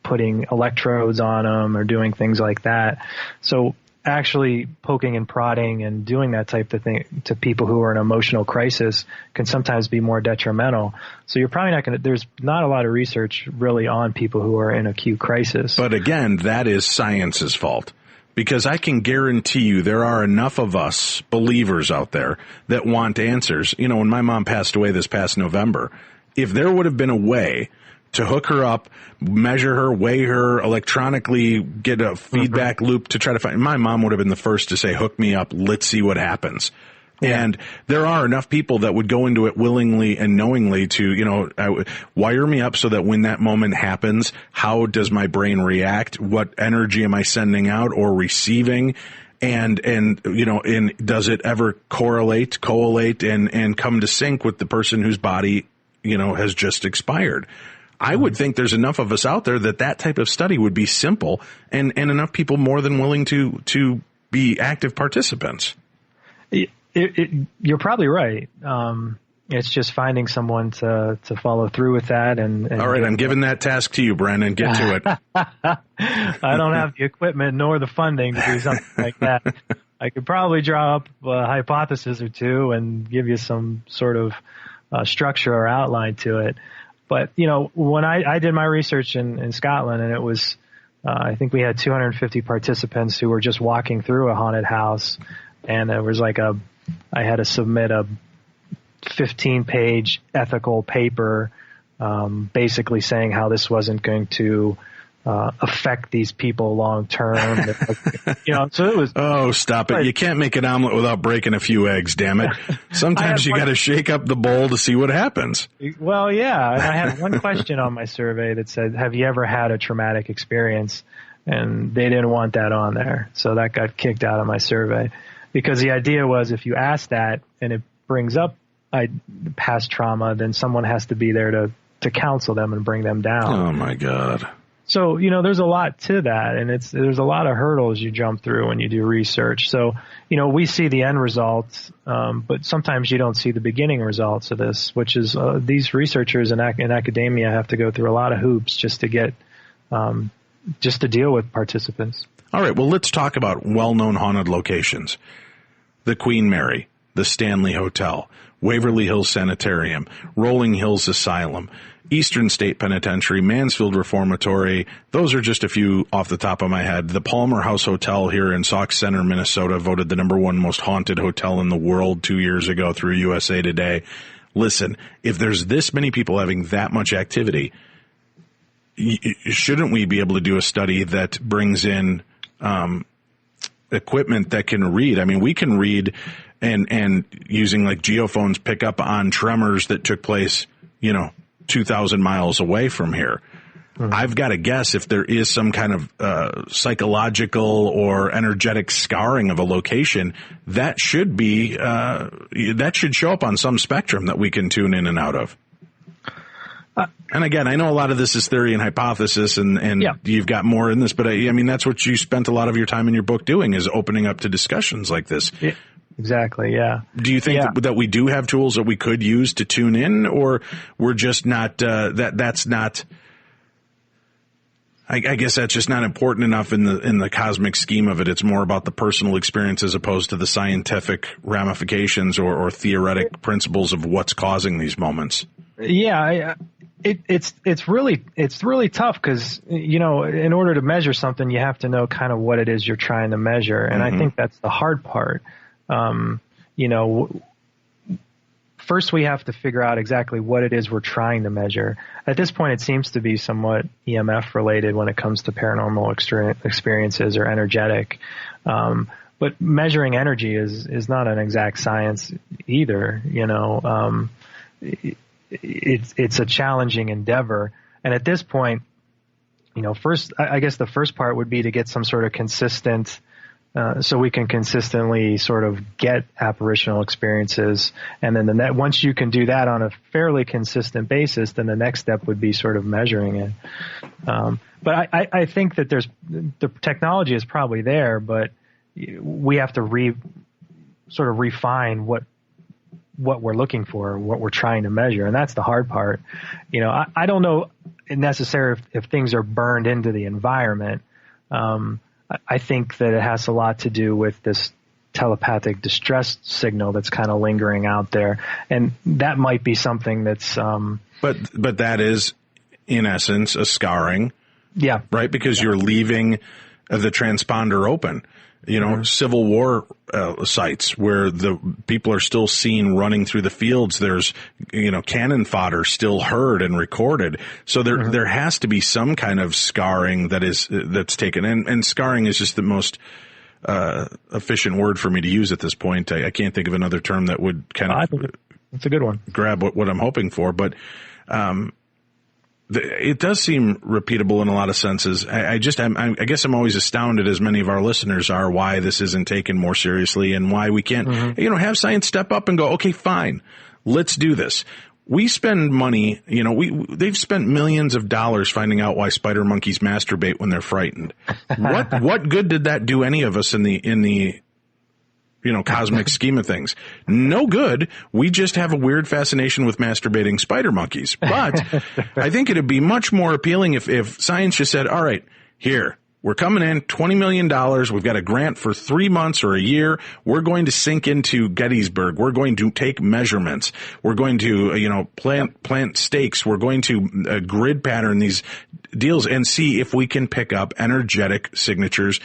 putting electrodes on them or doing things like that. So actually poking and prodding and doing that type of thing to people who are in emotional crisis can sometimes be more detrimental. So you're probably not going to, there's not a lot of research really on people who are in acute crisis. But again, that is science's fault, because I can guarantee you there are enough of us believers out there that want answers. You know, when my mom passed away this past November, if there would have been a way to hook her up, measure her, weigh her, electronically get a feedback loop to try to find, my mom would have been the first to say, hook me up, let's see what happens. Yeah. And there are enough people that would go into it willingly and knowingly to, you know, wire me up so that when that moment happens, how does my brain react? What energy am I sending out or receiving? And, you know, does it ever collate and come to sync with the person whose body, you know, has just expired? I would think there's enough of us out there that type of study would be simple and enough people more than willing to be active participants. You're probably right. It's just finding someone to follow through with that. And all right, I'm giving that task to you, Brandon. Get to it. I don't have the equipment nor the funding to do something like that. I could probably draw up a hypothesis or two and give you some sort of structure or outline to it. But, you know, when I did my research in Scotland, and it was, I think we had 250 participants who were just walking through a haunted house, and it was like I had to submit a 15-page ethical paper, basically saying how this wasn't going to affect these people long term. You know, so it was. Oh, stop it! You can't make an omelet without breaking a few eggs. Damn it! Sometimes you got to shake up the bowl to see what happens. Well, yeah. And I had one question on my survey that said, "Have you ever had a traumatic experience?" And they didn't want that on there, so that got kicked out of my survey. Because the idea was, if you ask that and it brings up past trauma, then someone has to be there to counsel them and bring them down. Oh my God. So, you know, there's a lot to that, and there's a lot of hurdles you jump through when you do research. So, you know, we see the end results, but sometimes you don't see the beginning results of this, which is these researchers in academia have to go through a lot of hoops just to get just to deal with participants. All right. Well, let's talk about well-known haunted locations. The Queen Mary, the Stanley Hotel, Waverly Hills Sanitarium, Rolling Hills Asylum, Eastern State Penitentiary, Mansfield Reformatory. Those are just a few off the top of my head. The Palmer House Hotel here in Sauk Center, Minnesota, voted the #1 most haunted hotel in the world 2 years ago through USA Today. Listen, if there's this many people having that much activity, shouldn't we be able to do a study that brings in equipment that can read? I mean, we can read and using like geophones pick up on tremors that took place, 2,000 miles away from here. Mm-hmm. I've got to guess if there is some kind of psychological or energetic scarring of a location, that should be that should show up on some spectrum that we can tune in and out of. And again, I know a lot of this is theory and hypothesis, and you've got more in this, but I mean, that's what you spent a lot of your time in your book doing, is opening up to discussions like this. Yeah, exactly. Yeah. Do you think that we do have tools that we could use to tune in, or we're just not, that's not, I guess that's just not important enough in the cosmic scheme of it. It's more about the personal experience as opposed to the scientific ramifications or theoretic principles of what's causing these moments. Yeah. It's really tough because, in order to measure something, you have to know kind of what it is you're trying to measure. And I think that's the hard part. First we have to figure out exactly what it is we're trying to measure. At this point, it seems to be somewhat EMF related when it comes to paranormal experiences or energetic. But measuring energy is not an exact science either, It's a challenging endeavor. And at this point, first, I guess the first part would be to get some sort of consistent, so we can consistently sort of get apparitional experiences. And then once you can do that on a fairly consistent basis, then the next step would be sort of measuring it. But I think that the technology is probably there, but we have to sort of refine what we're looking for, what we're trying to measure. And that's the hard part. I don't know necessarily if things are burned into the environment. I think that it has a lot to do with this telepathic distress signal that's kind of lingering out there. And that might be something that's, but that is in essence a scarring. Yeah. Right. Because you're leaving the transponder open. Civil War sites where the people are still seen running through the fields. There's, cannon fodder still heard and recorded. So there has to be some kind of scarring that's taken. And scarring is just the most efficient word for me to use at this point. I can't think of another term that would kind of it's a good one. Grab what I'm hoping for. But it does seem repeatable in a lot of senses. I guess I'm always astounded, as many of our listeners are, why this isn't taken more seriously and why we can't, have science step up and go, okay, fine, let's do this. We spend money, they've spent millions of dollars finding out why spider monkeys masturbate when they're frightened. What good did that do any of us in the cosmic scheme of things? No good. We just have a weird fascination with masturbating spider monkeys. But I think it'd be much more appealing if science just said, all right, here, we're coming in, $20 million. We've got a grant for 3 months or a year. We're going to sink into Gettysburg. We're going to take measurements. We're going to, plant stakes. We're going to grid pattern these deals and see if we can pick up energetic signatures,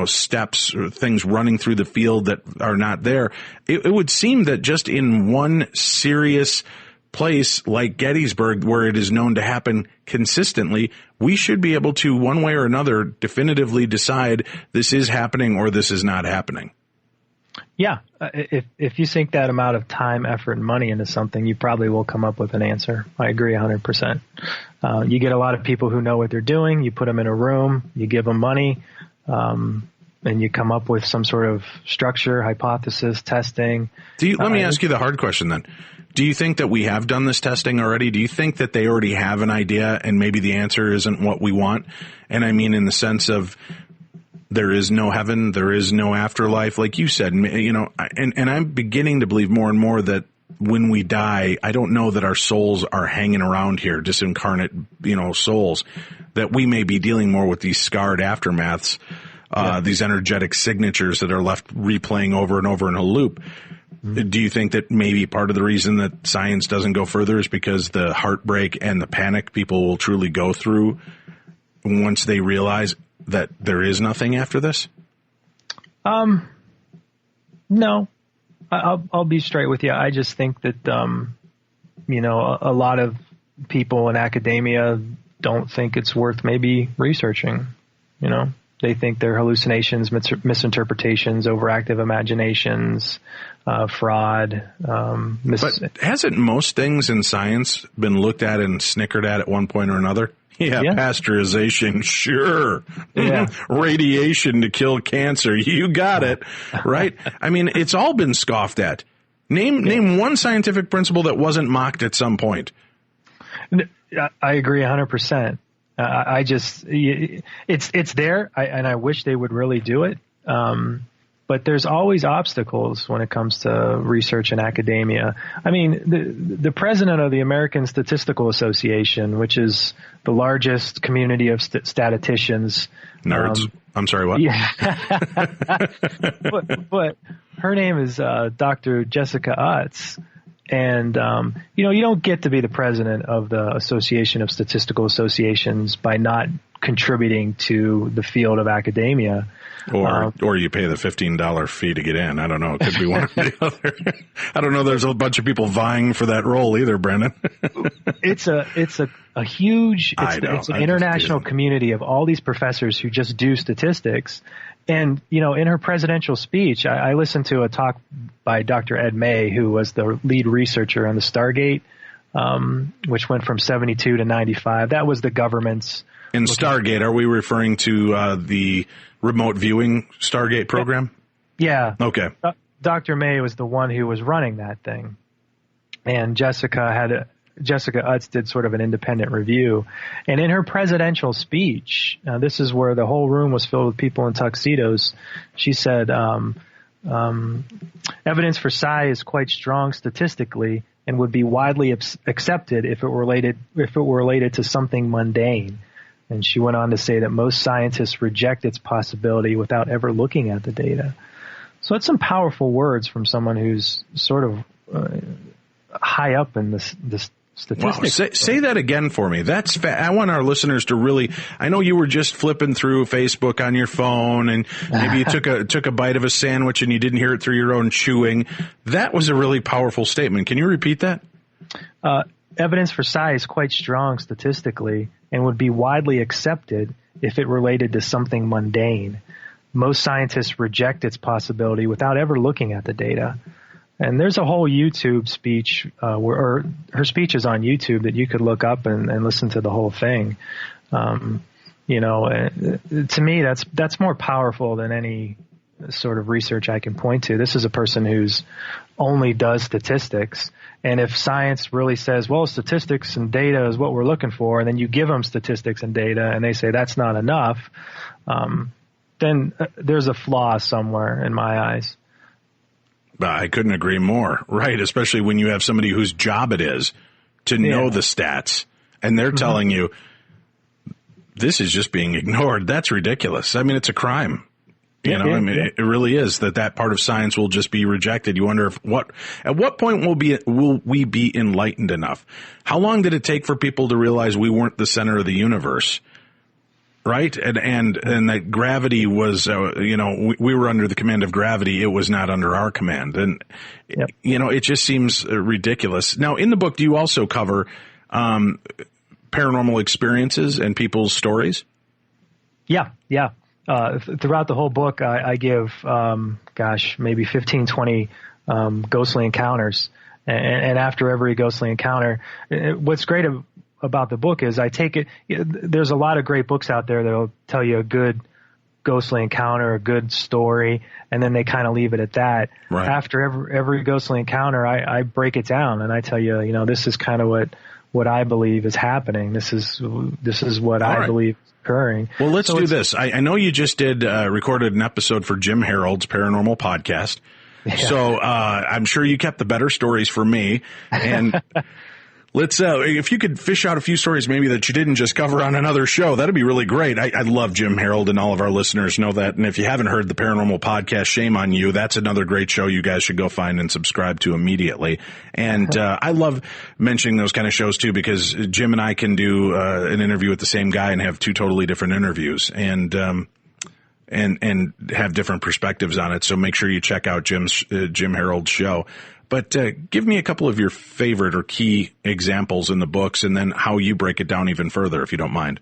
steps or things running through the field that are not there. It would seem that just in one serious place like Gettysburg, where it is known to happen consistently, we should be able to, one way or another, definitively decide this is happening or this is not happening. Yeah. If you sink that amount of time, effort, and money into something, you probably will come up with an answer. I agree 100%. You get a lot of people who know what they're doing. You put them in a room, you give them money, and you come up with some sort of structure, hypothesis, testing. Let me ask you the hard question then. Do you think that we have done this testing already? Do you think that they already have an idea and maybe the answer isn't what we want? And I mean in the sense of there is no heaven, there is no afterlife, like you said, and I'm beginning to believe more and more that when we die, I don't know that our souls are hanging around here, disincarnate, souls, that we may be dealing more with these scarred aftermaths, these energetic signatures that are left replaying over and over in a loop. Mm-hmm. Do you think that maybe part of the reason that science doesn't go further is because the heartbreak and the panic people will truly go through once they realize that there is nothing after this? No. I'll be straight with you. I just think that, a lot of people in academia don't think it's worth maybe researching. They think they're hallucinations, misinterpretations, overactive imaginations, fraud. But hasn't most things in science been looked at and snickered at one point or another? Yeah, pasteurization, sure. Yeah. Radiation to kill cancer, you got it, right? I mean, it's all been scoffed at. Name one scientific principle that wasn't mocked at some point. I agree 100%. It's there, and I wish they would really do it. But there's always obstacles when it comes to research and academia. I mean, the president of the American Statistical Association, which is the largest community of statisticians. Nerds. I'm sorry, what? Yeah. but her name is Dr. Jessica Utz. And, you don't get to be the president of the Association of Statistical Associations by not contributing to the field of academia. Or you pay the $15 fee to get in. I don't know. It could be one or the other. I don't know. There's a bunch of people vying for that role either, Brandon. It's a huge, it's an international community of all these professors who just do statistics. And, in her presidential speech, I listened to a talk by Dr. Ed May, who was the lead researcher on the Stargate, which went from 72 to 95. That was the government's. In Stargate, are we referring to the remote viewing Stargate program? Yeah. Okay. Dr. May was the one who was running that thing. And Jessica Utz did sort of an independent review. And in her presidential speech, this is where the whole room was filled with people in tuxedos. She said, evidence for psi is quite strong statistically and would be widely accepted if it were related to something mundane. And she went on to say that most scientists reject its possibility without ever looking at the data. So it's some powerful words from someone who's sort of high up in this statistics. Wow. Say that again for me. That's I want our listeners to really. I know you were just flipping through Facebook on your phone, and maybe you took a bite of a sandwich and you didn't hear it through your own chewing. That was a really powerful statement. Can you repeat that? Evidence for psi is quite strong statistically and would be widely accepted if it related to something mundane. Most scientists reject its possibility without ever looking at the data. And there's a whole YouTube speech, or her speech is on YouTube that you could look up and listen to the whole thing. To me, that's more powerful than any sort of research I can point to. This is a person who's only does statistics. And if science really says, well, statistics and data is what we're looking for, and then you give them statistics and data and they say that's not enough, then there's a flaw somewhere in my eyes. I couldn't agree more. Right. Especially when you have somebody whose job it is to know the stats and they're telling you this is just being ignored. That's ridiculous. I mean, it's a crime. It really is that part of science will just be rejected. You wonder at what point will we be enlightened enough? How long did it take for people to realize we weren't the center of the universe? Right. And that gravity was, we were under the command of gravity. It was not under our command. And, it just seems ridiculous. Now, in the book, do you also cover paranormal experiences and people's stories? Yeah. Throughout the whole book, I give, maybe 15, 20 ghostly encounters. And after every ghostly encounter, what's great about the book is I take it, there's a lot of great books out there that'll tell you a good ghostly encounter, a good story, and then they kind of leave it at that. Right. After every ghostly encounter, I break it down and I tell you, this is kind of what I believe is happening. This is what I believe is occurring. Well, let's do this. I know you just recorded an episode for Jim Harold's Paranormal Podcast. Yeah. So I'm sure you kept the better stories for me. And let's if you could fish out a few stories maybe that you didn't just cover on another show, that'd be really great. I love Jim Harold, and all of our listeners know that. And if you haven't heard the Paranormal Podcast, shame on you. That's another great show you guys should go find and subscribe to immediately. And I love mentioning those kind of shows too, because Jim and I can do an interview with the same guy and have two totally different interviews and have different perspectives on it. So make sure you check out Jim Harold's show. But give me a couple of your favorite or key examples in the books, and then how you break it down even further, if you don't mind.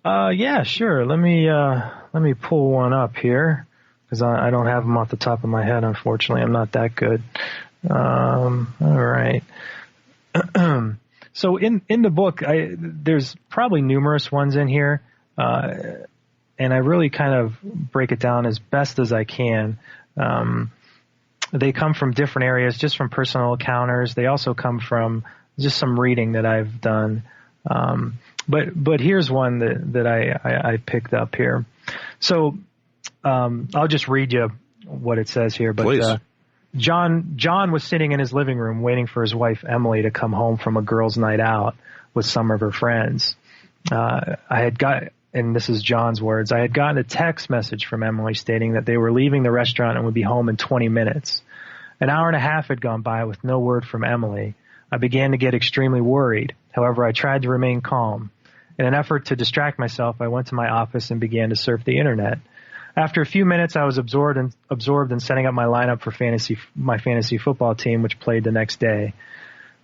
Yeah, sure. Let me pull one up here, because I don't have them off the top of my head. Unfortunately, I'm not that good. All right. So in the book, there's probably numerous ones in here, and I really kind of break it down as best as I can. They come from different areas, just from personal encounters. They also come from just some reading that I've done. But here's one that I picked up here. So I'll just read you what it says here. But please. John was sitting in his living room waiting for his wife Emily to come home from a girls' night out with some of her friends. And this is John's words, I had gotten a text message from Emily stating that they were leaving the restaurant and would be home in 20 minutes. An hour and a half had gone by with no word from Emily. I began to get extremely worried. However, I tried to remain calm. In an effort to distract myself, I went to my office and began to surf the internet. After a few minutes, I was absorbed in setting up my lineup for my fantasy football team, which played the next day.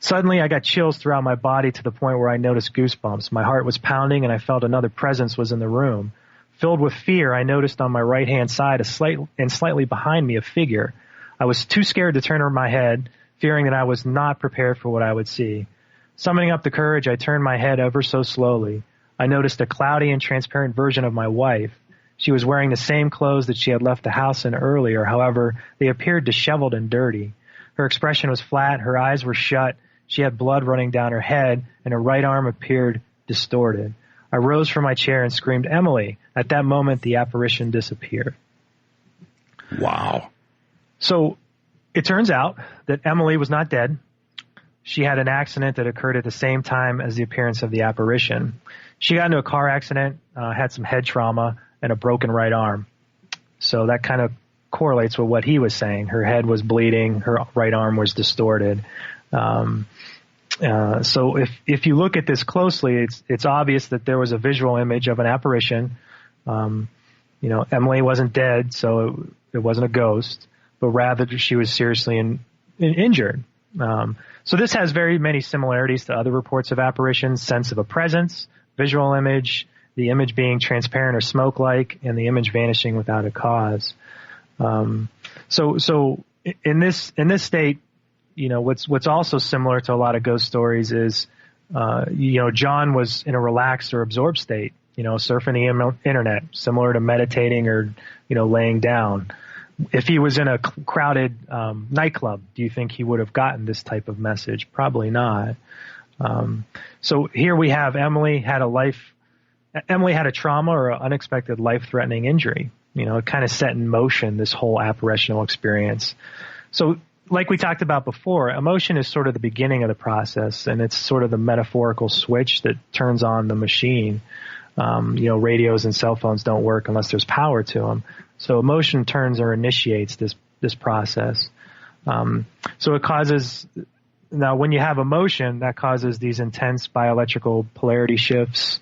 Suddenly, I got chills throughout my body to the point where I noticed goosebumps. My heart was pounding, and I felt another presence was in the room. Filled with fear, I noticed on my right-hand side slightly behind me a figure. I was too scared to turn my head, fearing that I was not prepared for what I would see. Summoning up the courage, I turned my head ever so slowly. I noticed a cloudy and transparent version of my wife. She was wearing the same clothes that she had left the house in earlier. However, they appeared disheveled and dirty. Her expression was flat, her eyes were shut. She had blood running down her head, and her right arm appeared distorted. I rose from my chair and screamed, "Emily!" At that moment, the apparition disappeared. Wow. So it turns out that Emily was not dead. She had an accident that occurred at the same time as the appearance of the apparition. She got into a car accident, had some head trauma, and a broken right arm. So that kind of correlates with what he was saying. Her head was bleeding, her right arm was distorted. So if you look at this closely, it's obvious that there was a visual image of an apparition. Emily wasn't dead, so it wasn't a ghost, but rather she was seriously injured. So this has very many similarities to other reports of apparitions: sense of a presence, visual image, the image being transparent or smoke-like, and the image vanishing without a cause. So in this state, what's also similar to a lot of ghost stories is, John was in a relaxed or absorbed state, surfing the internet, similar to meditating or, laying down. If he was in a crowded nightclub, do you think he would have gotten this type of message? Probably not. So here we have Emily had a trauma or an unexpected life-threatening injury. It kind of set in motion this whole apparitional experience. So like we talked about before, emotion is sort of the beginning of the process, and it's sort of the metaphorical switch that turns on the machine. Radios and cell phones don't work unless there's power to them. So emotion turns or initiates this process. So it causes, now when you have emotion, that causes these intense bioelectrical polarity shifts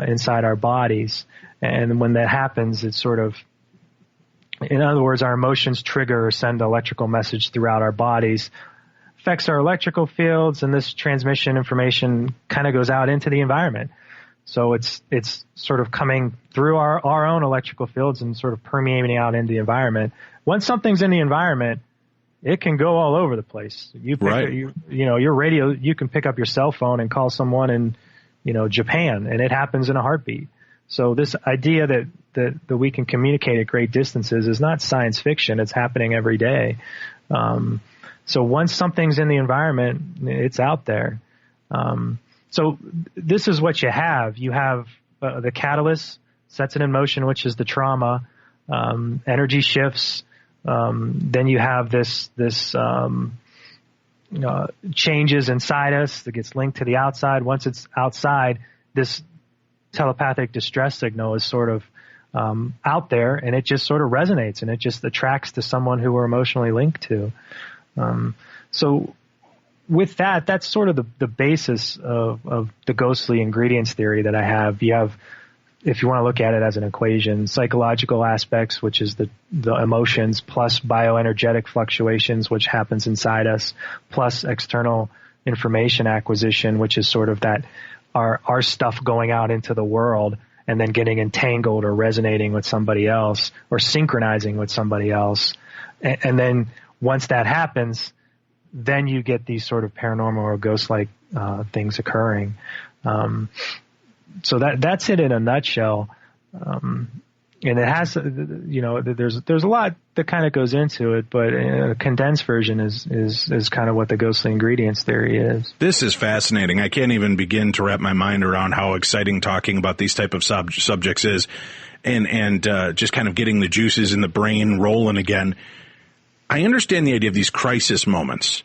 inside our bodies. And when that happens, it's sort of, in other words, our emotions trigger or send an electrical message throughout our bodies, affects our electrical fields, and this transmission information kind of goes out into the environment. So it's sort of coming through our own electrical fields and sort of permeating out into the environment. Once something's in the environment, it can go all over the place. Your radio, you can pick up your cell phone and call someone in, Japan, and it happens in a heartbeat. So this idea that we can communicate at great distances is not science fiction. It's happening every day. So once something's in the environment, it's out there. So this is what you have. You have the catalyst sets it in motion, which is the trauma. Energy shifts. Then you have this changes inside us that gets linked to the outside. Once it's outside, this telepathic distress signal is sort of out there, and it just sort of resonates, and it just attracts to someone who we're emotionally linked to. So with that, that's sort of the basis of the ghostly ingredients theory that I have. You have, if you want to look at it as an equation, psychological aspects, which is the emotions, plus bioenergetic fluctuations, which happens inside us, plus external information acquisition, which is sort of that our stuff going out into the world and then getting entangled or resonating with somebody else or synchronizing with somebody else. And then once that happens, then you get these sort of paranormal or ghost-like things occurring. So that's it in a nutshell. And it has, there's a lot that kind of goes into it, but a condensed version is kind of what the ghostly ingredients theory is. This is fascinating. I can't even begin to wrap my mind around how exciting talking about these type of subjects is, and just kind of getting the juices in the brain rolling again. I understand the idea of these crisis moments,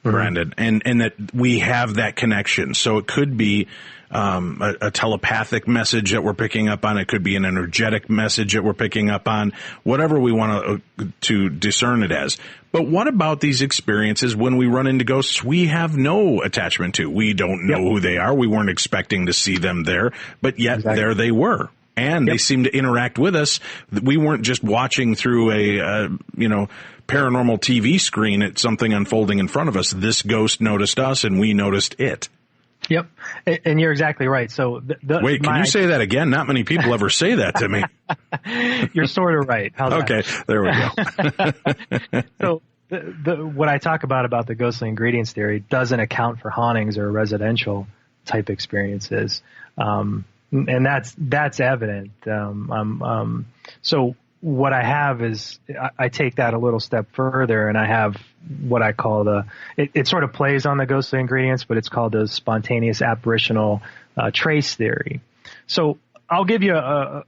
Brandon, and that we have that connection. So it could be a telepathic message that we're picking up on. It could be an energetic message that we're picking up on, whatever we want to discern it as. But what about these experiences when we run into ghosts we have no attachment to? We don't know who they are. We weren't expecting to see them there, but yet there they were. And they seem to interact with us. We weren't just watching through a paranormal TV screen at something unfolding in front of us. This ghost noticed us, and we noticed it. Yep, and you're exactly right. So, wait, can you say that again? Not many people ever say that to me. You're sort of right. How's okay, that? There we go. So, what I talk about the ghostly ingredients theory doesn't account for hauntings or residential type experiences, and that's evident. So what I have is I take that a little step further, and I have what I call it sort of plays on the ghostly ingredients, but it's called the spontaneous apparitional trace theory. So I'll give you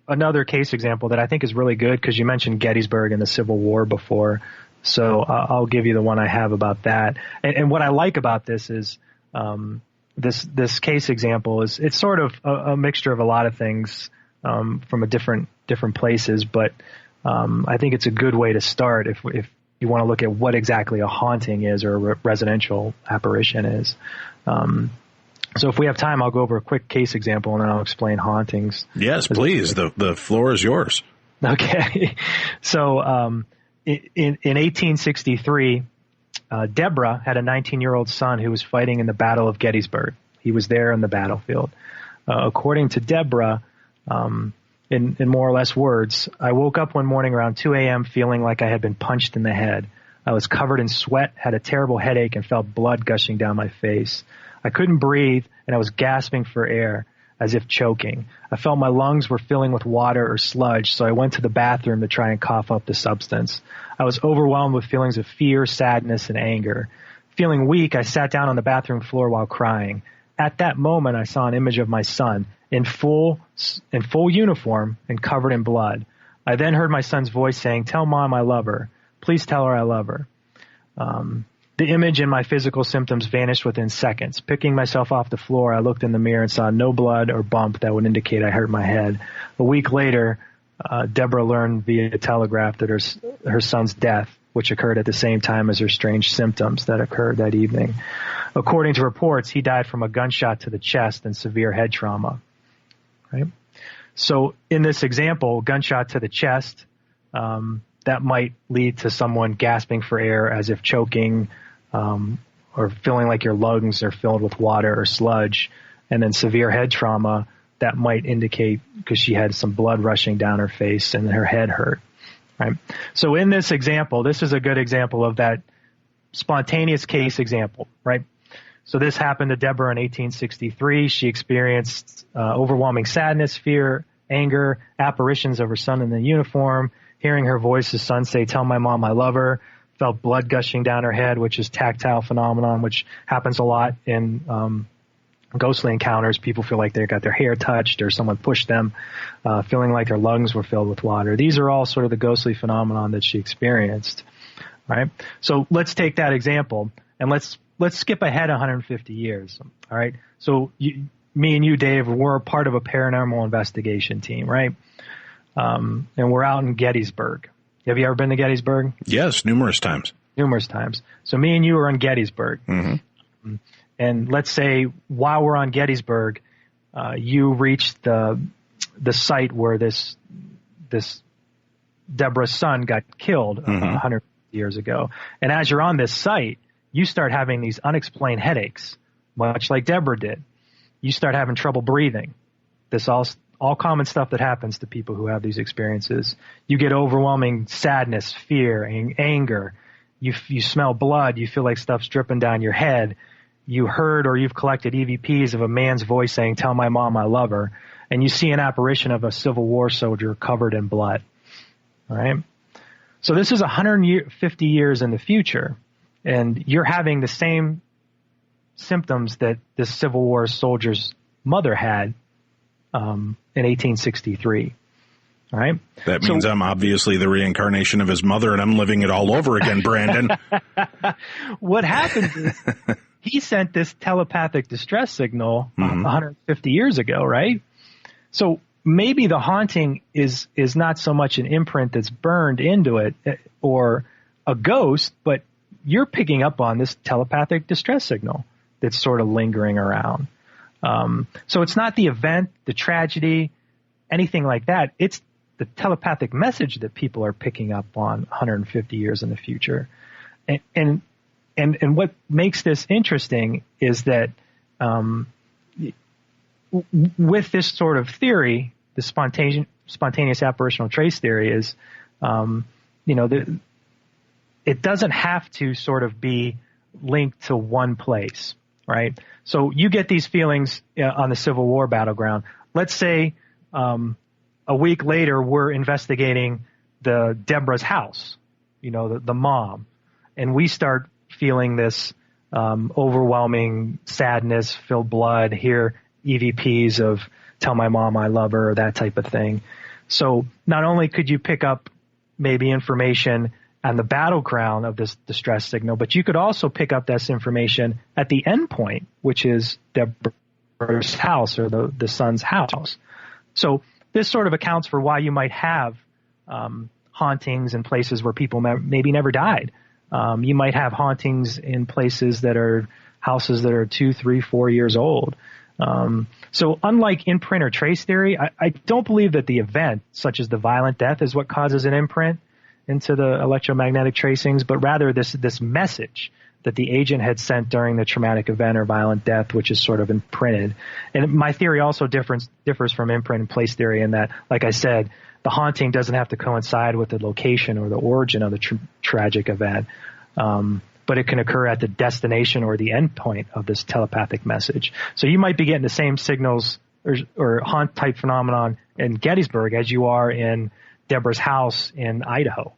another case example that I think is really good, because you mentioned Gettysburg and the Civil War before. So I'll give you the one I have about that. And what I like about this is this case example is it's sort of a mixture of a lot of things from a different places, but I think it's a good way to start if you want to look at what exactly a haunting is or a residential apparition is. So if we have time, I'll go over a quick case example and then I'll explain hauntings. Yes, please. The floor is yours. Okay. So in 1863, Deborah had a 19-year-old son who was fighting in the Battle of Gettysburg. He was there in the battlefield. According to Deborah, in more or less words, I woke up one morning around 2 a.m. feeling like I had been punched in the head. I was covered in sweat, had a terrible headache, and felt blood gushing down my face. I couldn't breathe, and I was gasping for air, as if choking. I felt my lungs were filling with water or sludge, so I went to the bathroom to try and cough up the substance. I was overwhelmed with feelings of fear, sadness, and anger. Feeling weak, I sat down on the bathroom floor while crying. At that moment, I saw an image of my son in full uniform and covered in blood. I then heard my son's voice saying, "Tell Mom I love her. Please tell her I love her." The image and my physical symptoms vanished within seconds. Picking myself off the floor, I looked in the mirror and saw no blood or bump that would indicate I hurt my head. A week later, Deborah learned via telegraph that her son's death, which occurred at the same time as her strange symptoms that occurred that evening. According to reports, he died from a gunshot to the chest and severe head trauma. Right? So in this example, gunshot to the chest, that might lead to someone gasping for air as if choking, or feeling like your lungs are filled with water or sludge. And then severe head trauma, that might indicate because she had some blood rushing down her face and her head hurt. Right? So in this example, this is a good example of that spontaneous case example, right? So this happened to Deborah in 1863. She experienced overwhelming sadness, fear, anger, apparitions of her son in the uniform, hearing her voice, his son say, "Tell my mom I love her," felt blood gushing down her head, which is tactile phenomenon, which happens a lot in ghostly encounters. People feel like they got their hair touched or someone pushed them, feeling like their lungs were filled with water. These are all sort of the ghostly phenomenon that she experienced. Right? So let's take that example and let's skip ahead 150 years. All right. So me and you, Dave, we're part of a paranormal investigation team, right? And we're out in Gettysburg. Have you ever been to Gettysburg? Yes, numerous times. Numerous times. So me and you are in Gettysburg. Mm-hmm. And let's say while we're on Gettysburg, you reach the site where this Deborah's son got killed 100 years ago. And as you're on this site, you start having these unexplained headaches, much like Deborah did. You start having trouble breathing. This all common stuff that happens to people who have these experiences. You get overwhelming sadness, fear, anger. You smell blood. You feel like stuff's dripping down your head. You heard or you've collected EVPs of a man's voice saying, "Tell my mom I love her." And you see an apparition of a Civil War soldier covered in blood. All right? So this is 150 years in the future, and you're having the same symptoms that this Civil War soldier's mother had in 1863. All right? That means I'm obviously the reincarnation of his mother, and I'm living it all over again, Brandon. What happens is he sent this telepathic distress signal 150 years ago, right? So maybe the haunting is not so much an imprint that's burned into it or a ghost, but you're picking up on this telepathic distress signal that's sort of lingering around. So it's not the event, the tragedy, anything like that. It's the telepathic message that people are picking up on 150 years in the future. And what makes this interesting is that with this sort of theory, the spontaneous apparitional trace theory is, it doesn't have to sort of be linked to one place, right? So you get these feelings on the Civil War battleground. Let's say a week later we're investigating the Deborah's house, the mom, and we start feeling this overwhelming sadness, feel blood, hear EVPs of "Tell my mom I love her," or that type of thing. So not only could you pick up maybe information on the battleground of this distress signal, but you could also pick up this information at the end point, which is Deborah's house or the son's house. So this sort of accounts for why you might have hauntings in places where people maybe never died. You might have hauntings in places that are houses that are 2, 3, 4 years old. So unlike imprint or trace theory, I don't believe that the event, such as the violent death, is what causes an imprint into the electromagnetic tracings, but rather this message that the agent had sent during the traumatic event or violent death, which is sort of imprinted. And my theory also differs from imprint and place theory in that, like I said, the haunting doesn't have to coincide with the location or the origin of the tragic event. But it can occur at the destination or the end point of this telepathic message. So you might be getting the same signals or haunt type phenomenon in Gettysburg as you are in Deborah's house in Idaho.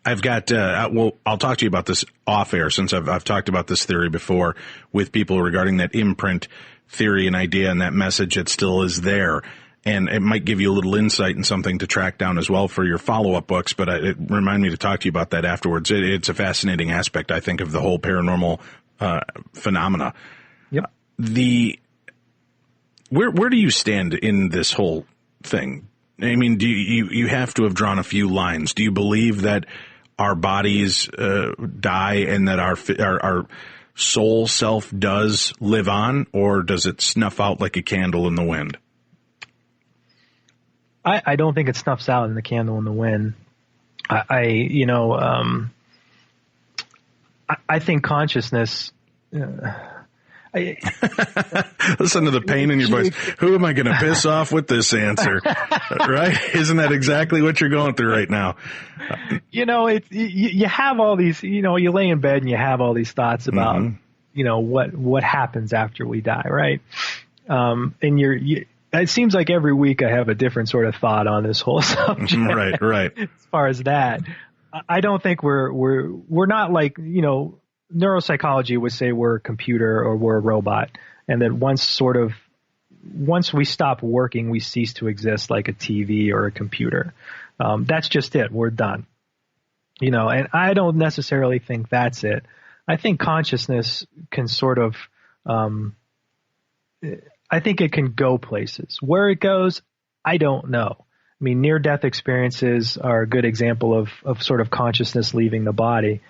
I've got, I'll talk to you about this off air, since I've talked about this theory before with people regarding that imprint theory and idea and that message that still is there. And it might give you a little insight and something to track down as well for your follow-up books, but it reminded me to talk to you about that afterwards. It's a fascinating aspect, I think, of the whole paranormal phenomena. Yep. Where do you stand in this whole thing? I mean, do you have to have drawn a few lines? Do you believe that our bodies die and that our soul self does live on, or does it snuff out like a candle in the wind? I don't think it snuffs out in the candle in the wind. I think consciousness. Listen to the pain in your voice. Who am I going to piss off with this answer? Right? Isn't that exactly what you're going through right now? You have all these. You lay in bed and you have all these thoughts about what happens after we die, right? And it seems like every week I have a different sort of thought on this whole subject. Right. As far as that, I don't think we're not like, neuropsychology would say we're a computer or we're a robot. and that once we stop working, we cease to exist like a TV or a computer. That's just it. We're done. And I don't necessarily think that's it. I think consciousness can sort of, I think it can go places. Where it goes, I don't know. I mean, near-death experiences are a good example of sort of consciousness leaving the body.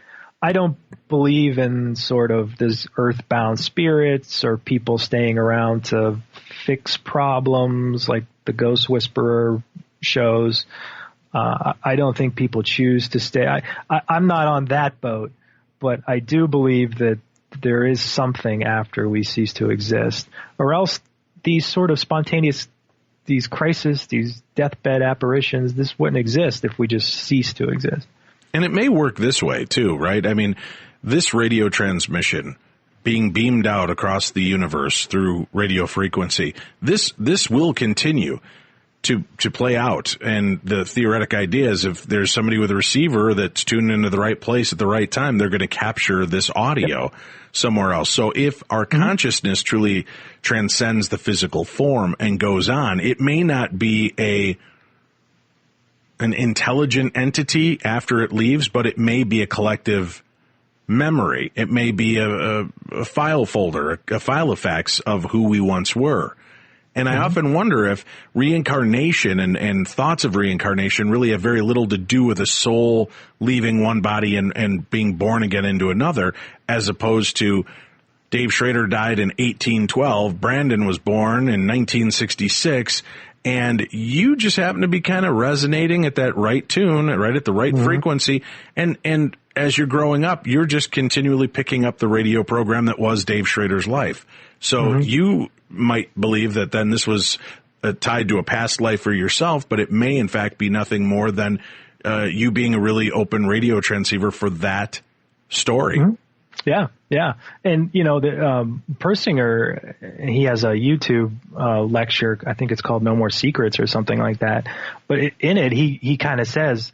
I don't believe in sort of this earthbound spirits or people staying around to fix problems like the Ghost Whisperer shows. I don't think people choose to stay. I'm not on that boat, but I do believe that there is something after we cease to exist, or else these sort of spontaneous, these crises, these deathbed apparitions, this wouldn't exist if we just cease to exist. And it may work this way too, right? I mean, this radio transmission being beamed out across the universe through radio frequency, this will continue to play out. And the theoretic idea is if there's somebody with a receiver that's tuned into the right place at the right time, they're going to capture this audio somewhere else. So if our consciousness truly transcends the physical form and goes on, it may not be an intelligent entity after it leaves, but it may be a collective memory. It may be a file folder, a file of facts of who we once were. And I often wonder if reincarnation and thoughts of reincarnation really have very little to do with a soul leaving one body and being born again into another, as opposed to Dave Schrader died in 1812, Brandon was born in 1966, and you just happen to be kind of resonating at that right tune, right at the right frequency. And as you're growing up, you're just continually picking up the radio program that was Dave Schrader's life. So you might believe that then this was tied to a past life for yourself, but it may in fact be nothing more than you being a really open radio transceiver for that story. Yeah. And, the Persinger, he has a YouTube lecture, I think it's called No More Secrets or something like that. But in it, he kind of says,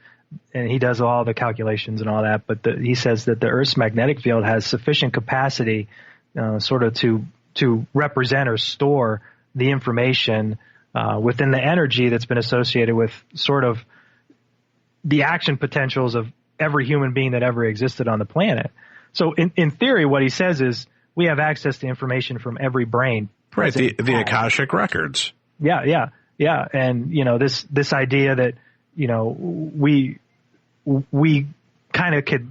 and he does all the calculations and all that, but he says that the Earth's magnetic field has sufficient capacity sort of to represent or store the information within the energy that's been associated with sort of the action potentials of every human being that ever existed on the planet. So in theory, what he says is we have access to information from every brain. Right, the Akashic records. Yeah. And, this idea that, we kind of could,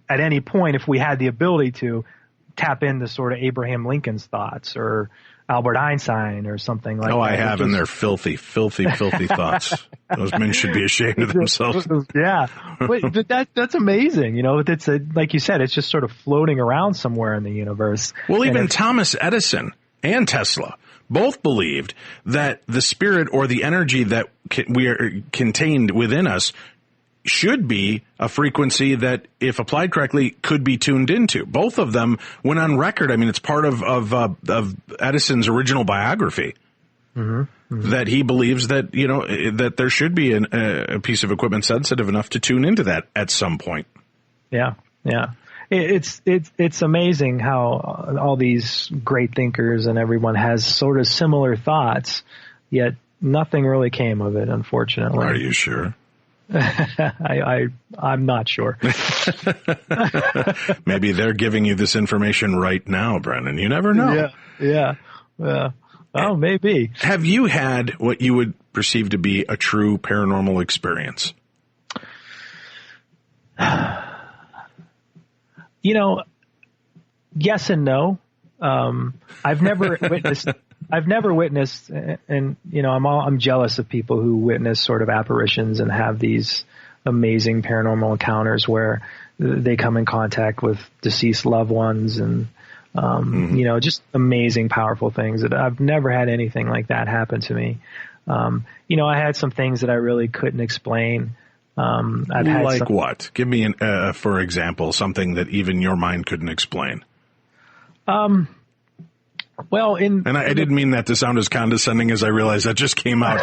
at any point, if we had the ability to, tap into sort of Abraham Lincoln's thoughts or Albert Einstein or something like that. Oh, I have in their filthy thoughts. Those men should be ashamed of themselves. Yeah. But that's amazing. It's like you said, it's just sort of floating around somewhere in the universe. Well, even Thomas Edison and Tesla both believed that the spirit or the energy that we are contained within us should be a frequency that, if applied correctly, could be tuned into. Both of them went on record. I mean, it's part of Edison's original biography that he believes that, that there should be a piece of equipment sensitive enough to tune into that at some point. Yeah. It's amazing how all these great thinkers and everyone has sort of similar thoughts, yet nothing really came of it, unfortunately. Are you sure? I'm not sure. Maybe they're giving you this information right now, Brandon. You never know. Yeah. Oh, maybe. Have you had what you would perceive to be a true paranormal experience? Yes and no. I've never witnessed, and I'm jealous of people who witness sort of apparitions and have these amazing paranormal encounters where they come in contact with deceased loved ones and just amazing, powerful things. That I've never had anything like that happen to me. I had some things that I really couldn't explain. What? Give me for example, something that even your mind couldn't explain. Well, and I didn't mean that to sound as condescending as I realized that just came out.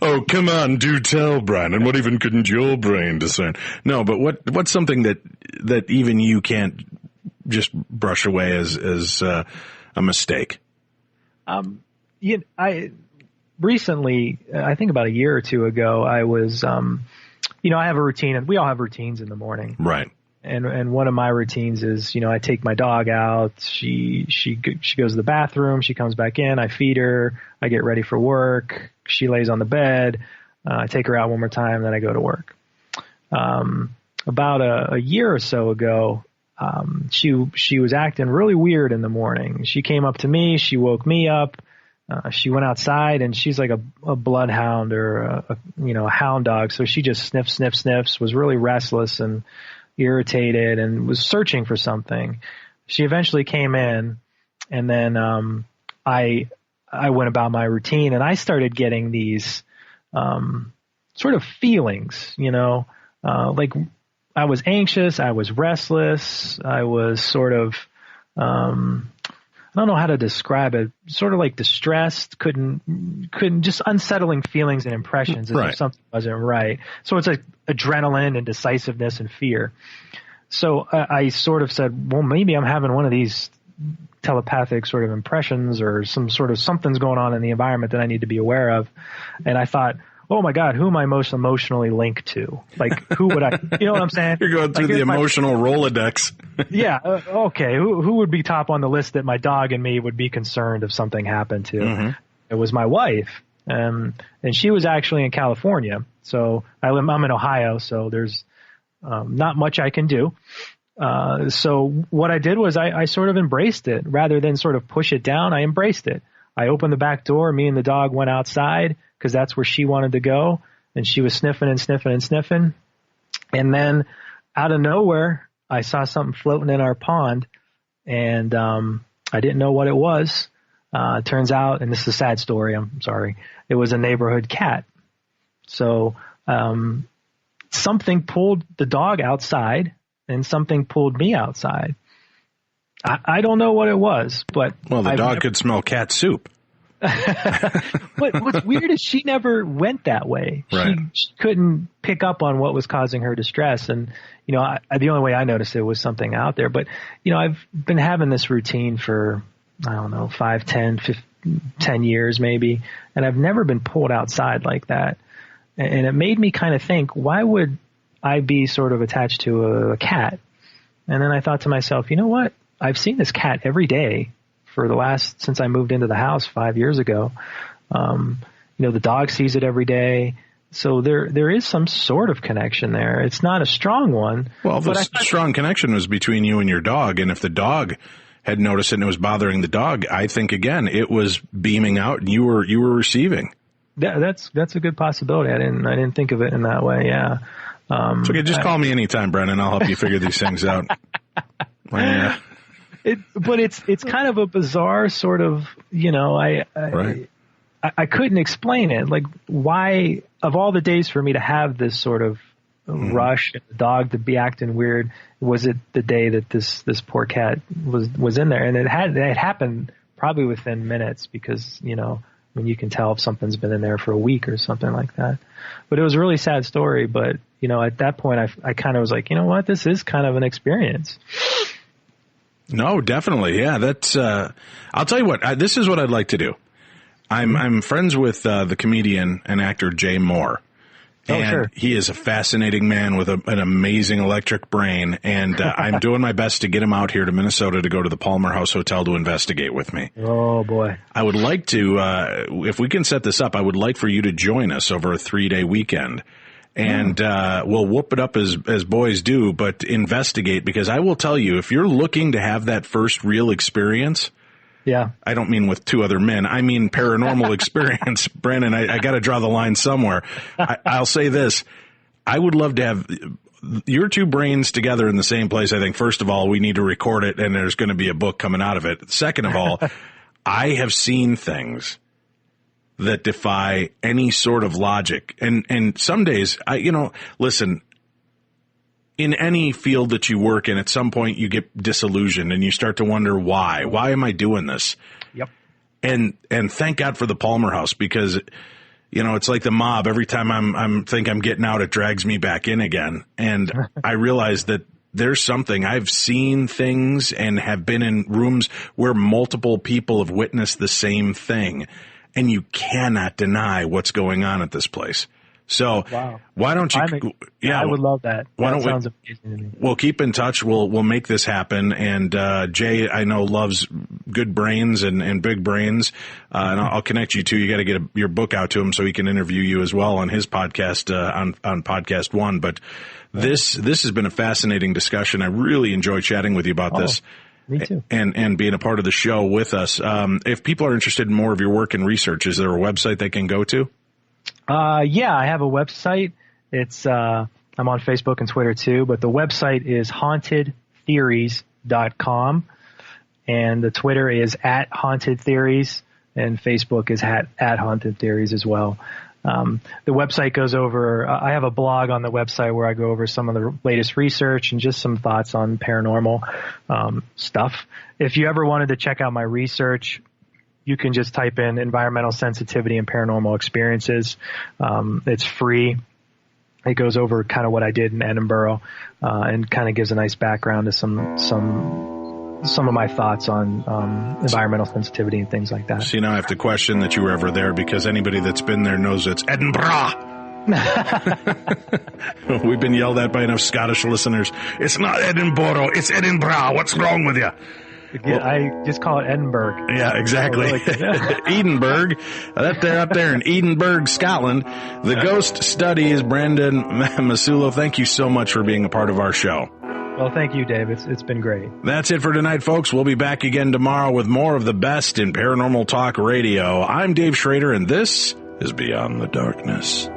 Oh, come on, do tell, Brandon. What even couldn't your brain discern? No, but what's something that even you can't just brush away as a mistake? I recently, I think about a year or two ago, I was, I have a routine, and we all have routines in the morning. Right. And one of my routines is, I take my dog out. She goes to the bathroom. She comes back in. I feed her. I get ready for work. She lays on the bed. I take her out one more time. Then I go to work. About a year or so ago, she was acting really weird in the morning. She came up to me. She woke me up. She went outside, and she's like a bloodhound or a hound dog. So she just sniffs, was really restless and irritated and was searching for something. She eventually came in, and then I went about my routine, and I started getting these sort of feelings, like I was anxious, I was restless, I was sort of I don't know how to describe it, sort of like distressed, couldn't just unsettling feelings and impressions as if something wasn't right. So it's like adrenaline and decisiveness and fear. So I sort of said, well, maybe I'm having one of these telepathic sort of impressions or some sort of something's going on in the environment that I need to be aware of. And I thought, oh my God, who am I most emotionally linked to? Like, who would I, you know what I'm saying? You're going through the emotional Rolodex. Yeah. Okay. Who would be top on the list that my dog and me would be concerned if something happened to? Mm-hmm. It was my wife. And she was actually in California. So I'm in Ohio. So there's not much I can do. So what I did was I sort of embraced it rather than sort of push it down. I embraced it. I opened the back door. Me and the dog went outside because that's where she wanted to go. And she was sniffing and sniffing and sniffing. And then out of nowhere, I saw something floating in our pond, and I didn't know what it was. Turns out, and this is a sad story, I'm sorry, it was a neighborhood cat. So something pulled the dog outside, and something pulled me outside. I don't know what it was, but... Well, the dog could smell cat soup. But what's weird is she never went that way. Right. She couldn't pick up on what was causing her distress. And, the only way I noticed it was something out there. But, I've been having this routine for, 5, 10, 10 years maybe. And I've never been pulled outside like that. And it made me kind of think, why would I be sort of attached to a cat? And then I thought to myself, you know what? I've seen this cat every day since I moved into the house 5 years ago. The dog sees it every day. So there is some sort of connection there. It's not a strong one. Well, the strong connection was between you and your dog. And if the dog had noticed it and it was bothering the dog, I think, again, it was beaming out and you were receiving. That's a good possibility. I didn't think of it in that way. Yeah. It's okay. Just call me anytime, Brandon. I'll help you figure these things out. But it's kind of a bizarre sort of, I couldn't explain it. Like, why, of all the days for me to have this sort of rush and the dog to be acting weird, was it the day that this poor cat was in there? And it happened probably within minutes because, you can tell if something's been in there for a week or something like that. But it was a really sad story. But, at that point, I kind of was like, you know what, this is kind of an experience. No, definitely. Yeah, that's, I'll tell you what, this is what I'd like to do. I'm friends with, the comedian and actor Jay Moore. And sure. He is a fascinating man with an amazing electric brain. And, I'm doing my best to get him out here to Minnesota to go to the Palmer House Hotel to investigate with me. Oh boy. I would like to, if we can set this up, I would like for you to join us over a 3-day weekend. And we'll whoop it up as boys do, but investigate, because I will tell you, if you're looking to have that first real experience, I don't mean with two other men, I mean paranormal experience. Brandon, I got to draw the line somewhere. I'll say this. I would love to have your two brains together in the same place. I think, first of all, we need to record it, and there's going to be a book coming out of it. Second of all, I have seen things that defy any sort of logic. And some days, listen, in any field that you work in, at some point you get disillusioned and you start to wonder why. Why am I doing this? Yep. And thank God for the Palmer House, because, it's like the mob. Every time I'm getting out, it drags me back in again. And I realize that there's something. I've seen things and have been in rooms where multiple people have witnessed the same thing, and you cannot deny what's going on at this place. So why don't you? I would love that. That sounds amazing to me. We'll keep in touch. We'll make this happen. And Jay, I know, loves good brains and big brains. And I'll connect you too. You got to get your book out to him so he can interview you as well on his podcast on Podcast One. But this has been a fascinating discussion. I really enjoy chatting with you about this. Me too. And being a part of the show with us. If people are interested in more of your work and research, is there a website they can go to? Yeah, I have a website. It's, I'm on Facebook and Twitter too, but the website is hauntedtheories.com, and the Twitter is @hauntedtheories, and Facebook is at hauntedtheories as well. The website goes over, I have a blog on the website where I go over some of the latest research and just some thoughts on paranormal, stuff. If you ever wanted to check out my research, you can just type in environmental sensitivity and paranormal experiences. It's free. It goes over kind of what I did in Edinburgh, and kind of gives a nice background to some of my thoughts on environmental sensitivity and things like that. See, now I have to question that you were ever there, because anybody that's been there knows it's Edinburgh. We've been yelled at by enough Scottish listeners. It's not Edinburgh, it's Edinburgh. What's wrong with you? I just call it Edinburgh. Yeah, exactly. Edinburgh. Up there in Edinburgh, Scotland. The Ghost Studies, Brandon Massullo. Thank you so much for being a part of our show. Well, thank you, Dave. It's been great. That's it for tonight, folks. We'll be back again tomorrow with more of the best in paranormal talk radio. I'm Dave Schrader, and this is Beyond the Darkness.